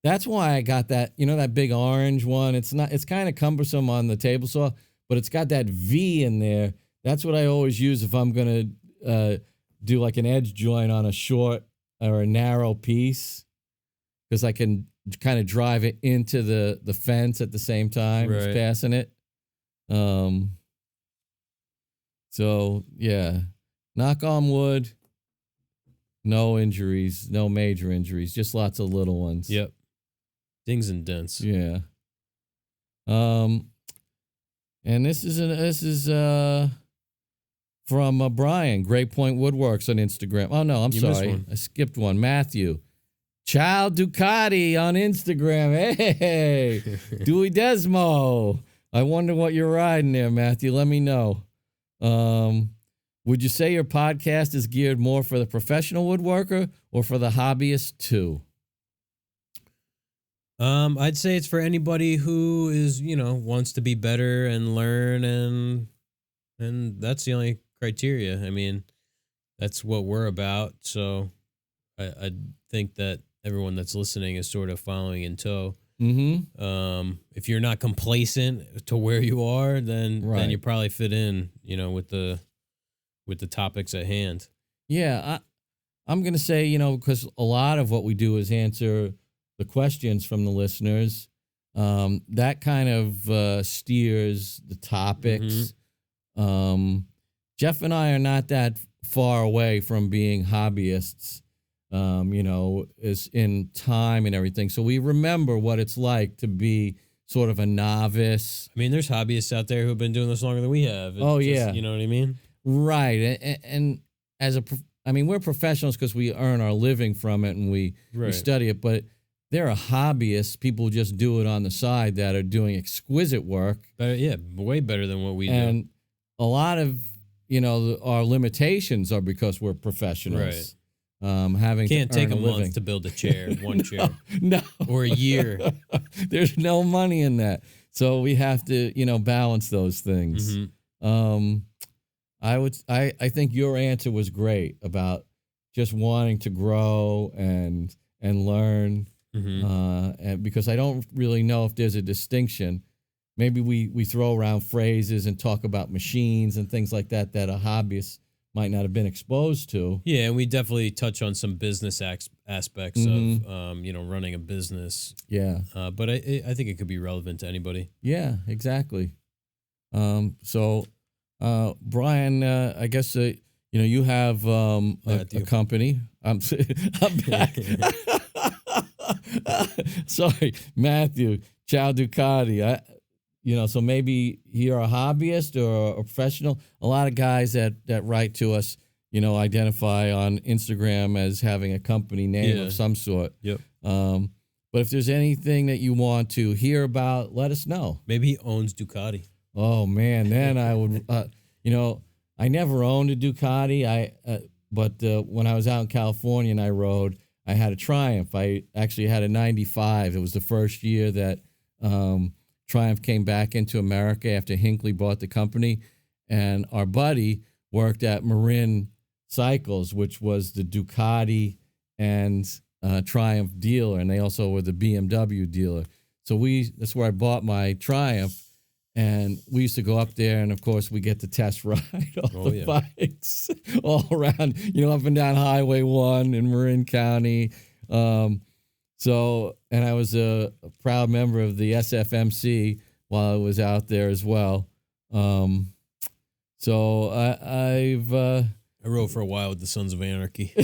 That's why I got that, that big orange one. It's kind of cumbersome on the table saw, but it's got that V in there. That's what I always use if I'm going to do like an edge joint on a short or a narrow piece, because I can kind of drive it into the fence at the same time as passing it. So yeah, knock on wood, no injuries, no major injuries, just lots of little ones. Yep. Dings and dents. Yeah. And this is from Brian, Great Point Woodworks on Instagram. Oh no, I'm sorry. I skipped one. Matthew. Child Ducati on Instagram. Hey, Dewey Desmo. I wonder what you're riding there, Matthew. Let me know. Would you say your podcast is geared more for the professional woodworker or for the hobbyist too? I'd say it's for anybody who is, wants to be better and learn, and that's the only criteria. I mean, that's what we're about. So I think that everyone that's listening is sort of following in tow. If you're not complacent to where you are, then you probably fit in, with the topics at hand. Yeah, I'm gonna say, because a lot of what we do is answer the questions from the listeners. That kind of steers the topics. Jeff and I are not that far away from being hobbyists. Is in time and everything. So we remember what it's like to be sort of a novice. I mean, there's hobbyists out there who've been doing this longer than we have. Yeah. You know what I mean? Right. And we're professionals because we earn our living from it and we study it, but there are hobbyists, people who just do it on the side that are doing exquisite work. Way better than what we do. And a lot of, our limitations are because we're professionals. Right. Can't take a month to build a chair, one chair. No. Or a year. There's no money in that. So we have to, balance those things. I think your answer was great about just wanting to grow and learn. And because I don't really know if there's a distinction. Maybe we throw around phrases and talk about machines and things like that a hobbyist might not have been exposed to. Yeah, and we definitely touch on some business aspects of, running a business. Yeah. But I think it could be relevant to anybody. Yeah, exactly. So, Brian, I guess, you have a company. I'm back. Sorry, Matthew, Ciao Ducati. So maybe you're a hobbyist or a professional. A lot of guys that write to us, identify on Instagram as having a company name of some sort. Yep. But if there's anything that you want to hear about, let us know. Maybe he owns Ducati. Oh man, then I would. I never owned a Ducati. But when I was out in California and I rode, I had a Triumph. I actually had a 95. It was the first year that Triumph came back into America after Hinckley bought the company. And our buddy worked at Marin Cycles, which was the Ducati and Triumph dealer. And they also were the BMW dealer. So that's where I bought my Triumph. And we used to go up there, and of course, we get to test ride all the bikes all around, up and down Highway 1 in Marin County. So So, and I was a proud member of the SFMC while I was out there as well. So I rode for a while with the Sons of Anarchy.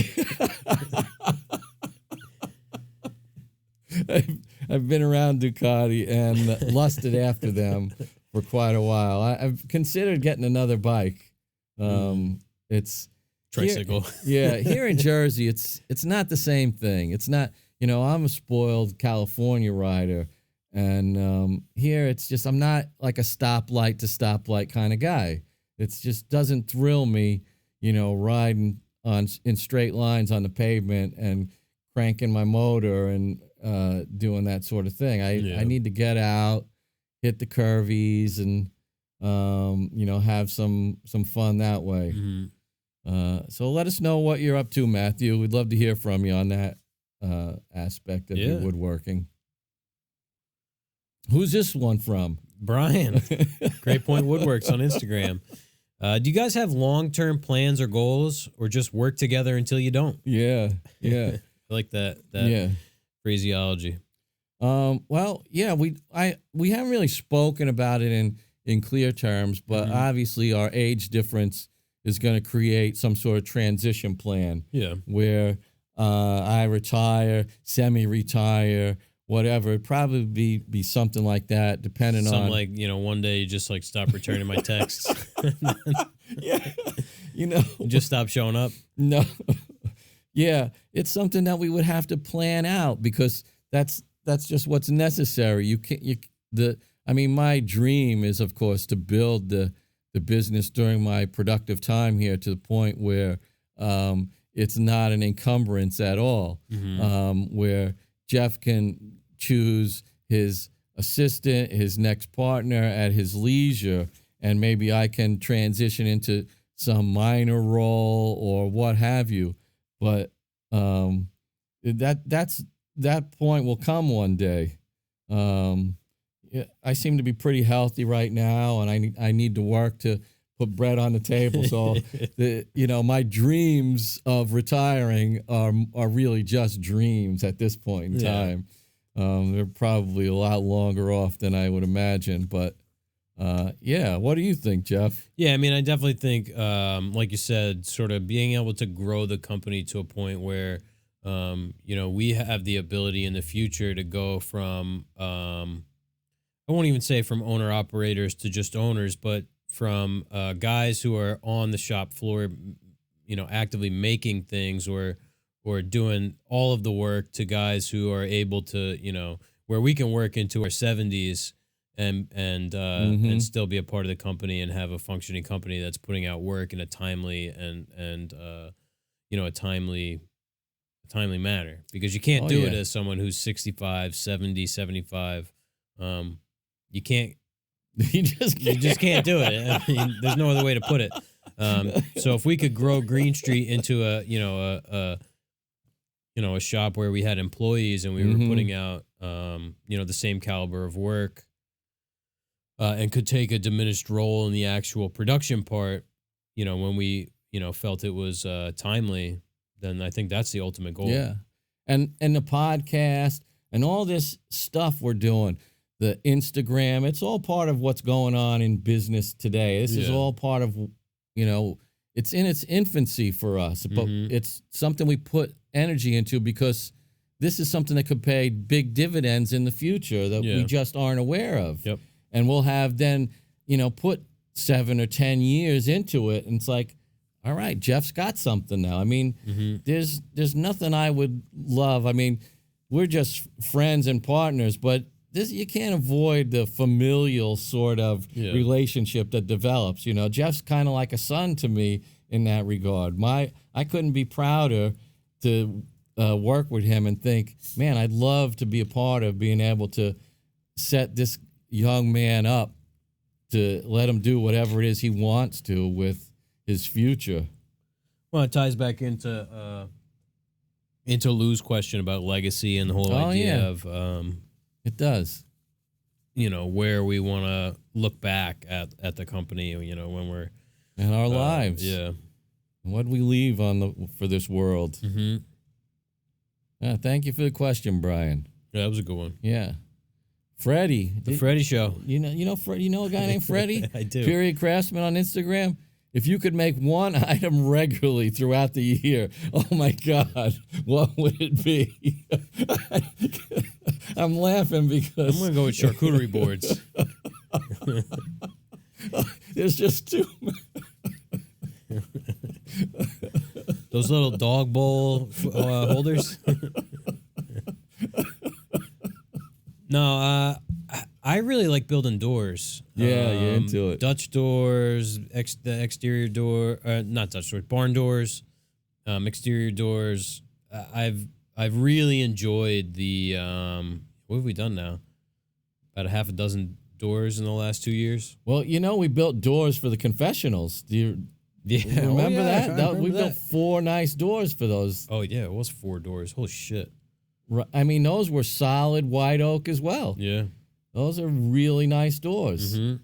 I've been around Ducati and lusted after them for quite a while. I've considered getting another bike. It's tricycle. Here in Jersey, it's not the same thing. It's not, I'm a spoiled California rider, and here it's just I'm not like a stoplight to stoplight kind of guy. It just doesn't thrill me, riding in straight lines on the pavement and cranking my motor and doing that sort of thing. I need to get out, hit the curvies, and have some fun that way. So let us know what you're up to, Matthew. We'd love to hear from you on that aspect of your woodworking. Who's this one from? Brian. Great Point Woodworks on Instagram. Do you guys have long-term plans or goals, or just work together until you don't? Yeah. I like that phraseology. Well, yeah, we haven't really spoken about it in clear terms, but obviously our age difference is going to create some sort of transition plan. Yeah, where I retire, semi-retire, whatever. It'd probably be something like that, depending on like one day you just like stop returning my texts. You just stop showing up. No. Yeah, it's something that we would have to plan out, because that's just what's necessary. My dream is, of course, to build the business during my productive time here to the point where it's not an encumbrance at all, where Jeff can choose his assistant, his next partner at his leisure, and maybe I can transition into some minor role or what have you. But that point will come one day. I seem to be pretty healthy right now, and I need to work to put bread on the table. So, my dreams of retiring are really just dreams at this point in time. They're probably a lot longer off than I would imagine. But what do you think, Jeff? Yeah, I definitely think, like you said, sort of being able to grow the company to a point where, we have the ability in the future to go from, I won't even say from owner-operators to just owners, but from guys who are on the shop floor, actively making things or doing all of the work, to guys who are able to, where we can work into our 70s and still be a part of the company and have a functioning company that's putting out work in a timely and a timely manner, because you can't do it as someone who's 65, 70, 75. You can't. You just can't do it. There's no other way to put it. So if we could grow Greene Street into a shop where we had employees and we were putting out the same caliber of work, and could take a diminished role in the actual production part, when we felt it was timely, then I think that's the ultimate goal. Yeah, and the podcast and all this stuff we're doing. The Instagram, it's all part of what's going on in business today. This is all part of, it's in its infancy for us, but it's something we put energy into, because this is something that could pay big dividends in the future that we just aren't aware of. Yep. And we'll have then, put 7 or 10 years into it. And it's like, all right, Jeff's got something now. There's nothing I would love. We're just friends and partners, but you can't avoid the familial sort of relationship that develops. Jeff's kind of like a son to me in that regard. I couldn't be prouder to work with him and think, man, I'd love to be a part of being able to set this young man up to let him do whatever it is he wants to with his future. Well, it ties back into Lou's question about legacy and the whole idea of it does. Where we want to look back at the company, when we're in our lives. Yeah. What we leave for this world. Thank you for the question, Brian. Yeah, that was a good one. Yeah. Freddie. The Freddie Show. You know a guy named Freddie? I do. Period Craftsman on Instagram. If you could make one item regularly throughout the year, oh my God, what would it be? I'm laughing because I'm going to go with charcuterie boards. There's just too many. Those little dog bowl holders. No, I really like building doors. Yeah, you're into it. Dutch doors, the exterior door, not Dutch doors, barn doors, exterior doors. I've really enjoyed the. What have we done now? About a half a dozen doors in the last 2 years. Well, we built doors for the confessionals. Do you remember that? We built 4 nice doors for those. Oh yeah, it was 4 doors. Holy shit! I mean, those were solid white oak as well. Yeah. Those are really nice doors. Mm-hmm.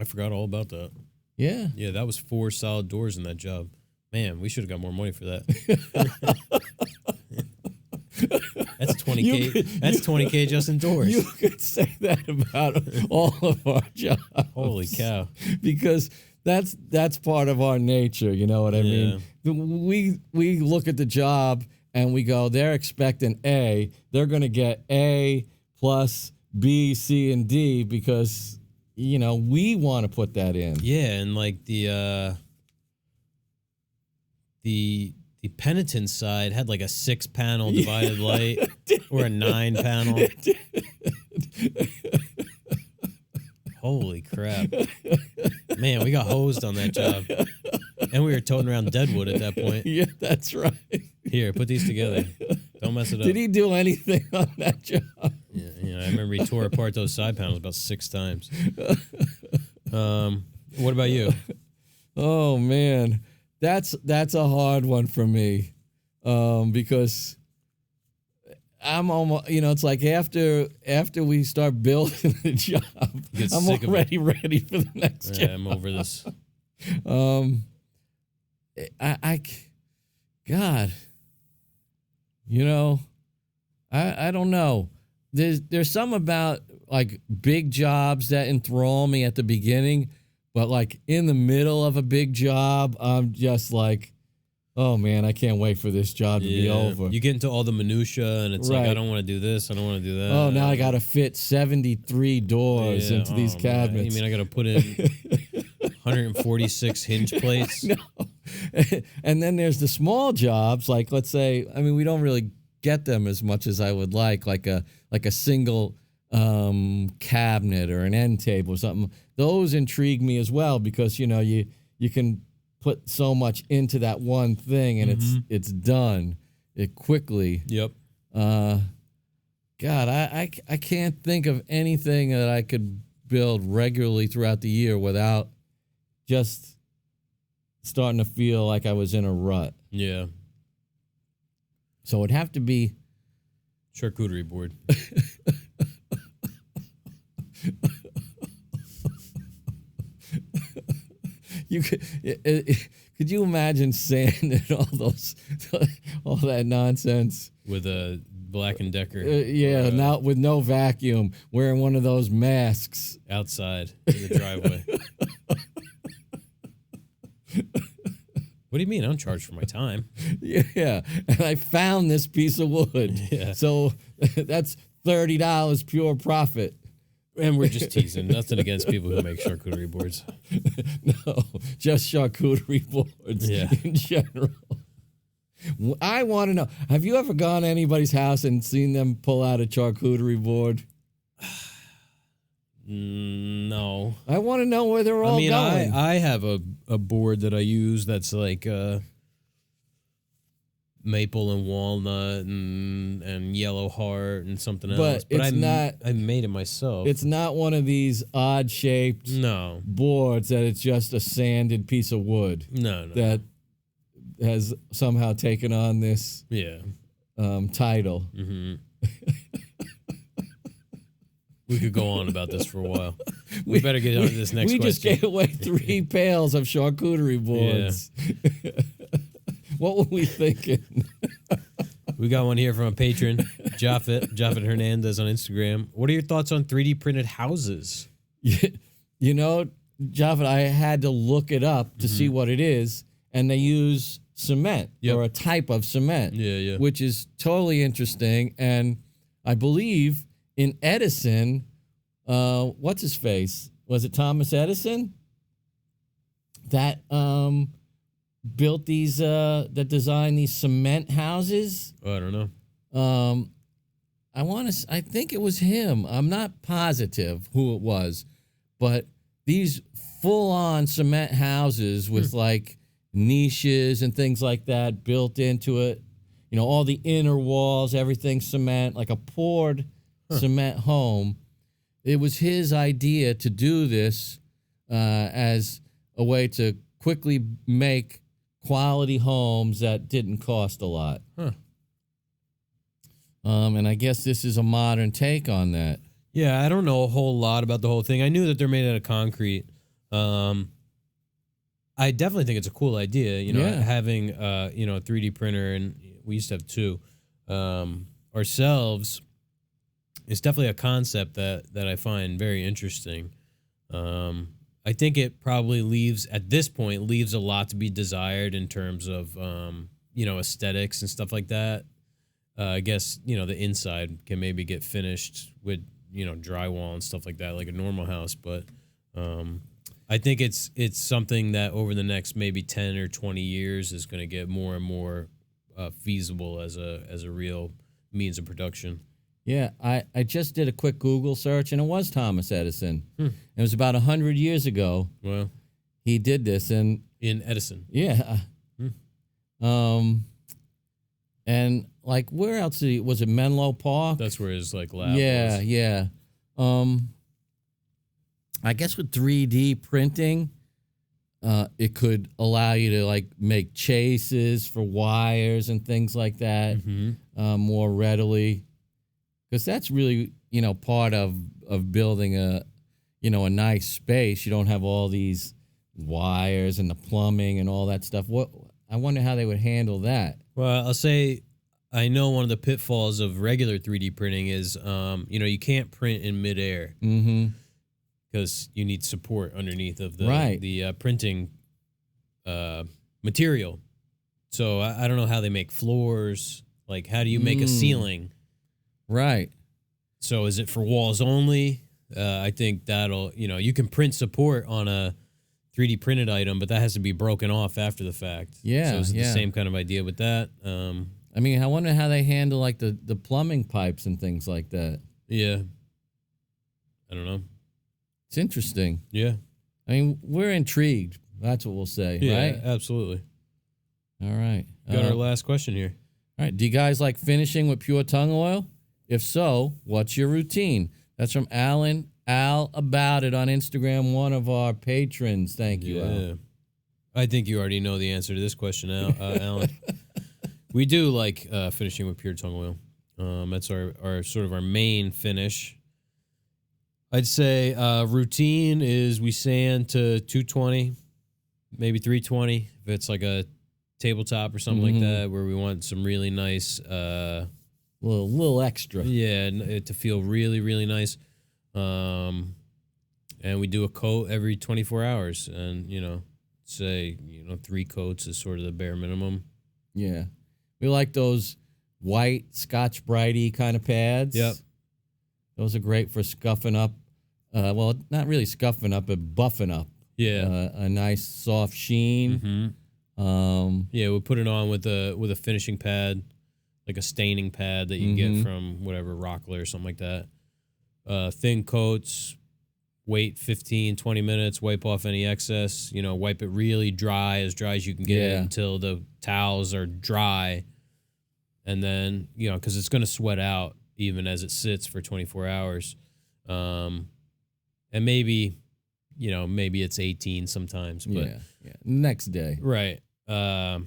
I forgot all about that. Yeah. Yeah, that was 4 solid doors in that job. Man, we should have got more money for that. That's 20K. That's 20K just in doors. You could say that about all of our jobs. Holy cow. Because that's part of our nature, you know what I mean? We look at the job and we go, they're expecting A. They're going to get A plus B, C, and D because, we want to put that in. Yeah, and like the penitent side had like a 6-panel divided light or a 9-panel. Holy crap. Man, we got hosed on that job. And we were toting around Deadwood at that point. Yeah, that's right. Here, put these together. Don't mess it up. Did he do anything on that job? Yeah, I remember he tore apart those side panels about 6 times. What about you? Oh, man. That's a hard one for me because I'm almost, it's like after we start building the job, I'm already ready for the next job. I'm over this. God, I don't know. There's some about like big jobs that enthrall me at the beginning, but like in the middle of a big job, I'm just like, oh man, I can't wait for this job to be over. You get into all the minutia and it's like, I don't want to do this, I don't want to do that. Oh, now I got to fit 73 doors into these cabinets. You mean I got to put in 146 hinge plates? No. And then there's the small jobs, like let's say, we don't really get them as much as I would like a single cabinet or an end table or something. Those intrigue me as well because you can put so much into that one thing and it's done quickly. Yep. God, I can't think of anything that I could build regularly throughout the year without just starting to feel like I was in a rut. Yeah. So it'd have to be charcuterie board. Could you imagine sanding all that nonsense with a Black and Decker? Now with no vacuum, wearing one of those masks outside in the driveway. What do you mean? I don't charge for my time. Yeah, and I found this piece of wood. Yeah. So that's $30 pure profit. And we're just teasing. Nothing against people who make charcuterie boards. No, just charcuterie boards in general. I want to know, have you ever gone to anybody's house and seen them pull out a charcuterie board? No. I want to know where they're all going. I have a board that I use that's like maple and walnut and yellow heart and something else. But I made it myself. It's not one of these odd shaped boards that it's just a sanded piece of wood. No. That has somehow taken on this title. Mm-hmm. We could go on about this for a while. We better get on to this next question. We just gave away 3 pails of charcuterie boards. Yeah. What were we thinking? We got one here from a patron, Japheth Hernandez on Instagram. What are your thoughts on 3D printed houses? You know, Japheth, I had to look it up to see what it is, and they use cement or a type of cement, which is totally interesting. And I believe in Edison, what's his face? Was it Thomas Edison that built these, that designed these cement houses? Oh, I don't know. I think it was him. I'm not positive who it was, but these full-on cement houses with like niches and things like that built into it. You know, all the inner walls, everything cement, like a poured cement home. It was his idea to do this as a way to quickly make quality homes that didn't cost a lot. And I guess this is a modern take on that. Yeah, I don't know a whole lot about the whole thing. I knew that they're made out of concrete. I definitely think it's a cool idea, you know, having, a 3D printer, and we used to have two ourselves. It's definitely a concept that I find very interesting. I think it probably leaves a lot to be desired in terms of, aesthetics and stuff like that. I guess, the inside can maybe get finished with, drywall and stuff like that, like a normal house. But I think it's something that over the next maybe 10 or 20 years is going to get more and more feasible as a real means of production. Yeah, I just did a quick Google search, and it was Thomas Edison. It was about 100 years ago. Well, he did this, and in Edison. Yeah. And like, where else was it? Menlo Park? That's where his like lab was. Yeah. I guess with 3D printing, it could allow you to like make chases for wires and things like that more readily, because that's really part of building a nice space. You don't have all these wires and the plumbing and all that stuff. I wonder how they would handle that. Well, I'll say I know one of the pitfalls of regular 3D printing is you can't print in midair. Because you need support underneath of the printing material. So I don't know how they make floors. Like, how do you make a ceiling? Right. So is it for walls only? I think that'll, you can print support on a 3D printed item, but that has to be broken off after the fact. Yeah. So is it the same kind of idea with that? I mean, I wonder how they handle like the plumbing pipes and things like that. Yeah. I don't know. It's interesting. Yeah. I mean, we're intrigued. That's what we'll say, right? Yeah, absolutely. All right. Got our last question here. All right. Do you guys like finishing with pure tongue oil? If so, what's your routine? That's from Al About It on Instagram, one of our patrons. Thank you, Al. I think you already know the answer to this question, Alan. We do like finishing with pure tongue oil. That's our sort of our main finish. I'd say routine is we sand to 220, maybe 320 if it's like a tabletop or something like that, where we want some really nice little extra. Yeah, to feel really, really nice. And we do a coat every 24 hours, and say 3 coats is sort of the bare minimum. Yeah, we like those white Scotch Brite kind of pads. Yep. Those are great for scuffing up. Well, not really scuffing up, but buffing up. Yeah. A nice soft sheen. Yeah, we put it on with a finishing pad, like a staining pad that you can get from whatever, Rockler or something like that. Thin coats, wait 15, 20 minutes, wipe off any excess, wipe it really dry as you can get it until the towels are dry. And then, because it's going to sweat out even as it sits for 24 hours. And maybe it's 18 sometimes. But next day. Right. That's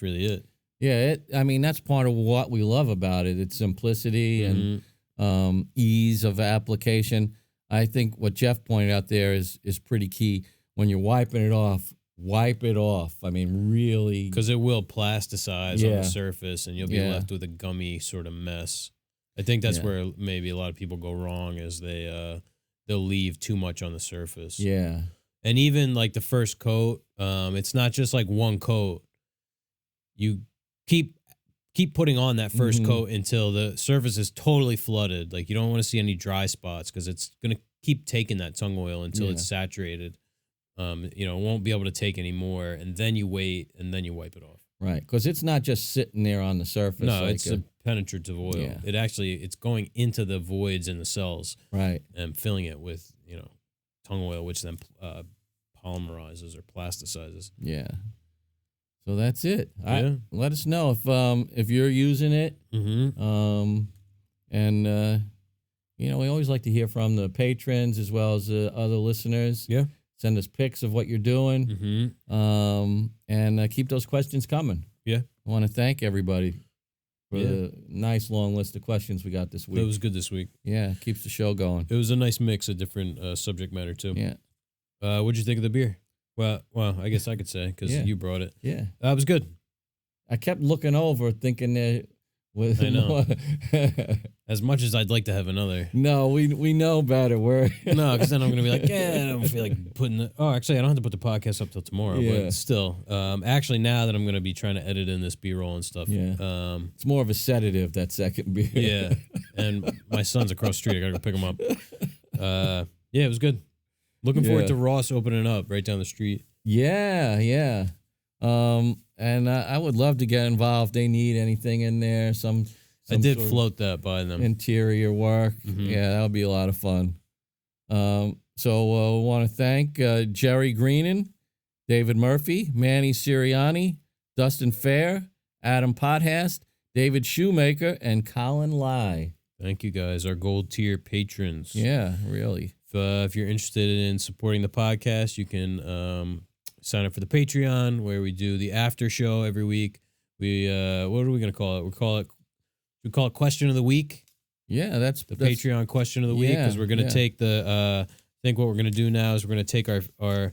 really it. Yeah, that's part of what we love about it. It's simplicity and ease of application. I think what Jeff pointed out there is pretty key. When you're wiping it off, wipe it off. I mean, really. Because it will plasticize on the surface, and you'll be left with a gummy sort of mess. I think that's where maybe a lot of people go wrong, is they'll leave too much on the surface. Yeah. And even like the first coat, it's not just like one coat. You keep putting on that first coat until the surface is totally flooded. Like, you don't want to see any dry spots, because it's going to keep taking that tung oil until it's saturated. It won't be able to take any more, and then you wait, and then you wipe it off. Right, because it's not just sitting there on the surface. No, it's a penetrative oil. Yeah. It's going into the voids in the cells, right, and filling it with tung oil, which then polymerizes or plasticizes. Yeah. So that's it. Yeah. Let us know if you're using it. Mm-hmm. We always like to hear from the patrons as well as the other listeners. Yeah. Send us pics of what you're doing. Mm-hmm. And keep those questions coming. Yeah. I want to thank everybody for the nice long list of questions we got this week. It was good this week. Yeah, keeps the show going. It was a nice mix of different subject matter too. Yeah. What'd you think of the beer? Well, I guess I could say, because you brought it. Yeah. It was good. I kept looking over thinking that was I know. As much as I'd like to have another. No, we know better. No, because then I'm going to be like, I don't feel like putting it. Oh, actually, I don't have to put the podcast up till tomorrow. Yeah. But still, actually, now that I'm going to be trying to edit in this B-roll and stuff. Yeah. It's more of a sedative, that second beer. Yeah. And my son's across the street. I got to go pick him up. Yeah, it was good. Looking forward to Ross opening up right down the street. Yeah. And I would love to get involved. They need anything in there. Some I did float that by them. Interior work. Mm-hmm. Yeah, that would be a lot of fun. So we want to thank Jerry Greenan, David Murphy, Manny Sirianni, Dustin Fair, Adam Pothast, David Shoemaker, and Colin Lai. Thank you guys, our gold tier patrons. Yeah, really. If you're interested in supporting the podcast, you can sign up for the Patreon, where we do the after show every week. We what are we gonna call it? We call it Question of the Week. Yeah, that's Patreon Question of the Week, because we're gonna take the. I think what we're gonna do now is we're gonna take our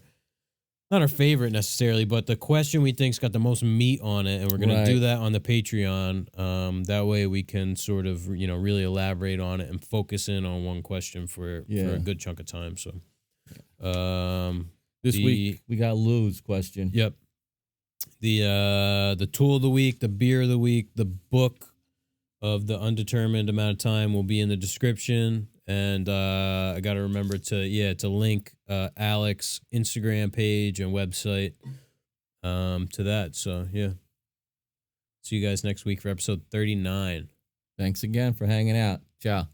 not our favorite necessarily, but the question we think's got the most meat on it, and we're gonna do that on the Patreon. That way we can sort of really elaborate on it and focus in on one question for a good chunk of time. So, this week we got Lou's question. Yep. The tool of the week, the beer of the week, the book of the undetermined amount of time will be in the description. And I got to remember to link Alex's Instagram page and website to that. So, yeah. See you guys next week for episode 39. Thanks again for hanging out. Ciao.